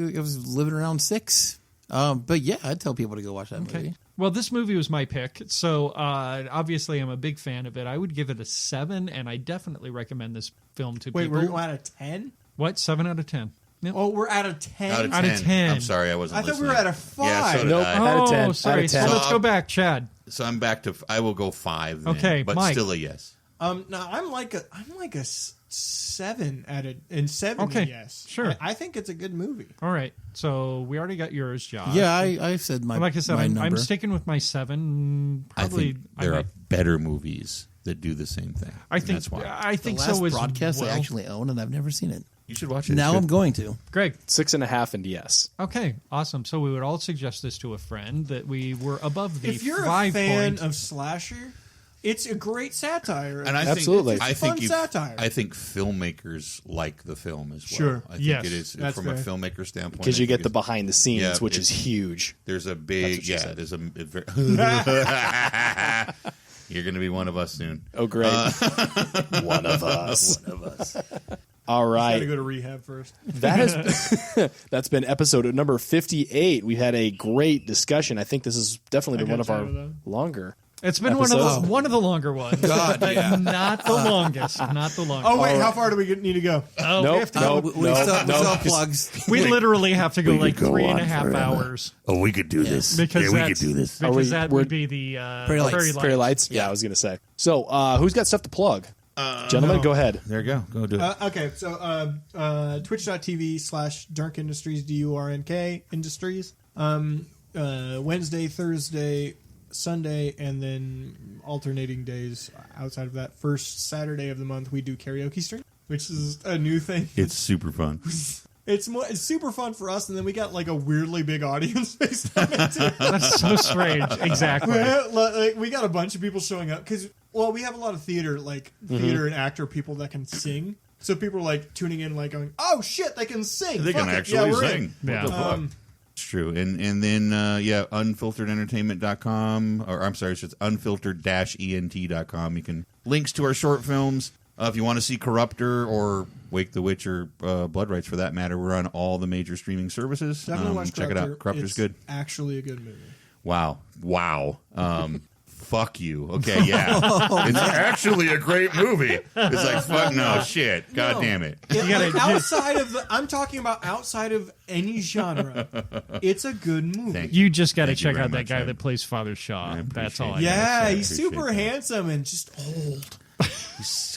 living around 6. But yeah, I'd tell people to go watch that Okay. movie. Well, this movie was my pick, so obviously I'm a big fan of it. I would give it a 7, and I definitely recommend this film to Wait, people. we're at a 10? What? 7 out of 10. Yep. Oh, we're at a 10? Out of 10. Out of 10. I'm sorry, I wasn't I thought we listening. were at a 5. Yeah, so did Nope. I. Out of 10. Oh, sorry. Out of 10. So let's go back, Chad. So I'm back to. I will go 5. Then, Okay, but Mike. still a yes. No, I'm like a 7 at it, and 7 Okay, yes. sure. I think it's a good movie. All right. So we already got yours, Josh. Yeah, I said my. And like I said, my I'm number. sticking with my 7. I Probably. think there are better movies that do the same thing. I and think. that's why I the think last so as broadcast well. I actually own, and I've never seen it. you should watch it. Now It's I'm good. going to. Greg. 6.5 and yes. Okay. Awesome. So we would all suggest this to a friend that we were above the If you're a 5 fan point. of slasher, it's a great satire. And I Absolutely. think, I It's fun think satire. I think filmmakers like the film as well. Sure. I think Yes, it is that's from a fair. filmmaker standpoint. Because I you think get the it's- behind the scenes, Yeah, which is it's- huge. There's a That's big what she said. There's a You're going to be one of us soon. Oh, great. One of us. One of us. All Got right. to go to rehab first. That's been episode number 58. We had a great discussion. I think this has definitely been one of our longer. It's been episodes. one of the longer ones. God, but yeah. not the longest. Not the longest. Oh wait, how far do we need to go? Oh, Nope, we have to nope. go. We still plugs. We literally have to go We like could go 3.5 on forever. hours Oh, we could do this. because yeah, we that's- could do this. Are we- because that we're- would be the Prairie Lights. Prairie Prairie Lights? Yeah, I was going to say. So, who's got stuff to plug? Gentlemen, go ahead. There you go. Go do it. Okay, so twitch.tv/Durnk Industries, DURNK Industries. Wednesday, Thursday, Sunday, and then alternating days outside of that. First Saturday of the month, we do karaoke stream, which is a new thing. It's super fun. It's super fun for us, and then we got like a weirdly big audience based on it too. That's so strange. Exactly. Like, we got a bunch of people showing up because, well, we have a lot of theater and actor people that can sing. So people are like tuning in, like going, "Oh shit, they can sing! They can Fuck it. actually Yeah, we're sing. in." Yeah. It's true. And then, unfilteredentertainment.com, or I'm sorry, it's just unfiltered-ent.com. You can links to our short films. If you want to see Corruptor or Wake the Witch or Blood Rights for that matter, we're on all the major streaming services. Definitely watch check it out. Corruptor's it's good. Actually a good movie. Wow. Fuck you. Okay, yeah. It's actually a great movie. It's like, fuck no, shit. God damn it. Outside of I'm talking about outside of any genre, it's a good movie. You just got to Thank you check very out that much. guy that plays Father Shaw. That's all I Yeah, gotta say. he's super handsome and just old.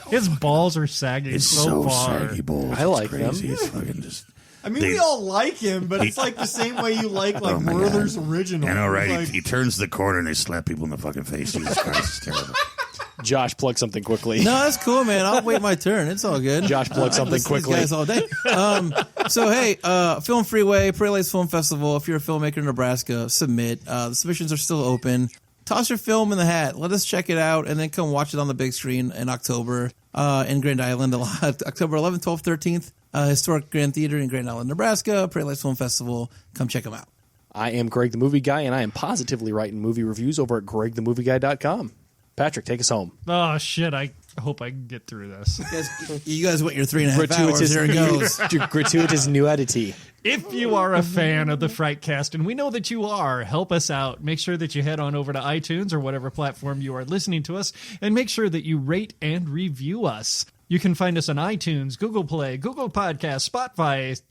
His balls are sagging It's so so far. saggy balls. I like it's crazy. them. It's fucking just. I mean, we all like him, but it's like the same way you like Oh my Werther's God. original. I know, right? Like, He turns the corner and they slap people in the fucking face. Jesus Christ, it's terrible. Josh, plug something quickly. No, that's cool, man. I'll wait my turn. It's all good. Josh, plug something listen to these quickly. guys all day. So, hey, Film Freeway, Prairie Lakes Film Festival. If you're a filmmaker in Nebraska, submit. The submissions are still open. Toss your film in the hat. Let us check it out, and then come watch it on the big screen in October in Grand Island. October 11th, 12th, 13th. Historic Grand Theater in Grand Island, Nebraska. Prairie Lakes Film Festival. Come check them out. I am Greg the Movie Guy, and I am positively writing movie reviews over at gregthemovieguy.com. Patrick, take us home. Oh, shit. I hope I can get through this. You guys went your 3.5 hours. There it goes. Gratuitous nudity. If you are a fan of the Frightcast, and we know that you are, help us out. Make sure that you head on over to iTunes or whatever platform you are listening to us, and make sure that you rate and review us. You can find us on iTunes, Google Play, Google Podcasts, Spotify.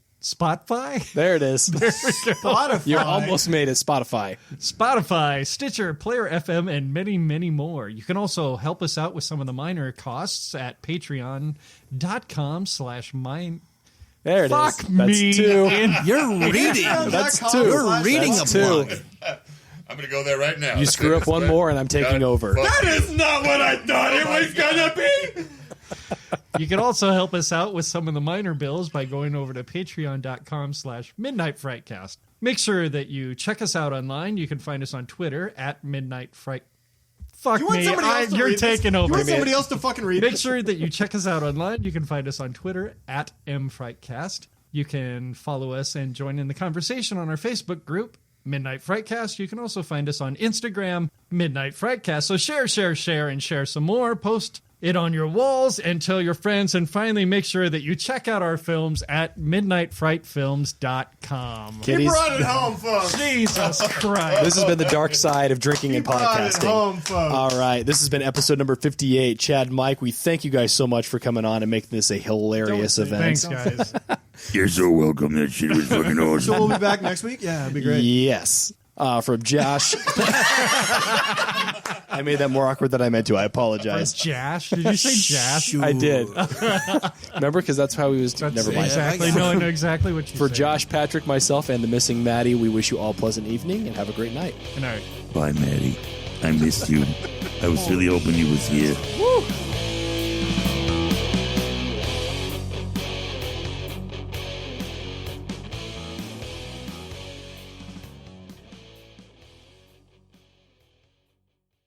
There it is. Spotify. You almost made it. Spotify. Stitcher, Player FM, and many, many more. You can also help us out with some of the minor costs at patreon.com/mine. There it is. Fuck That's me. two. You're reading. That's two. You're reading That's a two. book. I'm going to go there right now. You screw up one more, and I'm taking over. Fuck you. That's not what I thought it was gonna be. You can also help us out with some of the minor bills by going over to patreon.com/MidnightFrightcast. Make sure that you check us out online. You can find us on Twitter at MidnightFright. Fuck You want me. somebody else to You're read taking this? over. You want somebody else to fucking read Make this? sure that you check us out online. You can find us on Twitter at MFrightcast. You can follow us and join in the conversation on our Facebook group, Midnight Frightcast. You can also find us on Instagram, Midnight Frightcast. So share, and share some more. Post it on your walls and tell your friends. And finally, make sure that you check out our films at midnightfrightfilms.com. You Kitties, brought it home, folks. Jesus Christ. this has been the dark side of drinking and Brought it podcasting. home, folks. All right, this has been episode number 58. Chad, Mike, we thank you guys so much for coming on and making this a hilarious event. Thanks, guys. You're so welcome. That shit was fucking awesome. So we'll be back next week? Yeah, that'd be great. Yes. From Josh. I made that more awkward than I meant to. I apologize. Jash? Did you say Jash? I did. Remember? Because that's how he was. Never mind. Exactly. No, I know exactly what you For said. Josh, Patrick, myself, and the missing Maddy, we wish you all a pleasant evening and have a great night. Good night. Bye, Maddy. I missed you. I was really hoping you was here. Woo!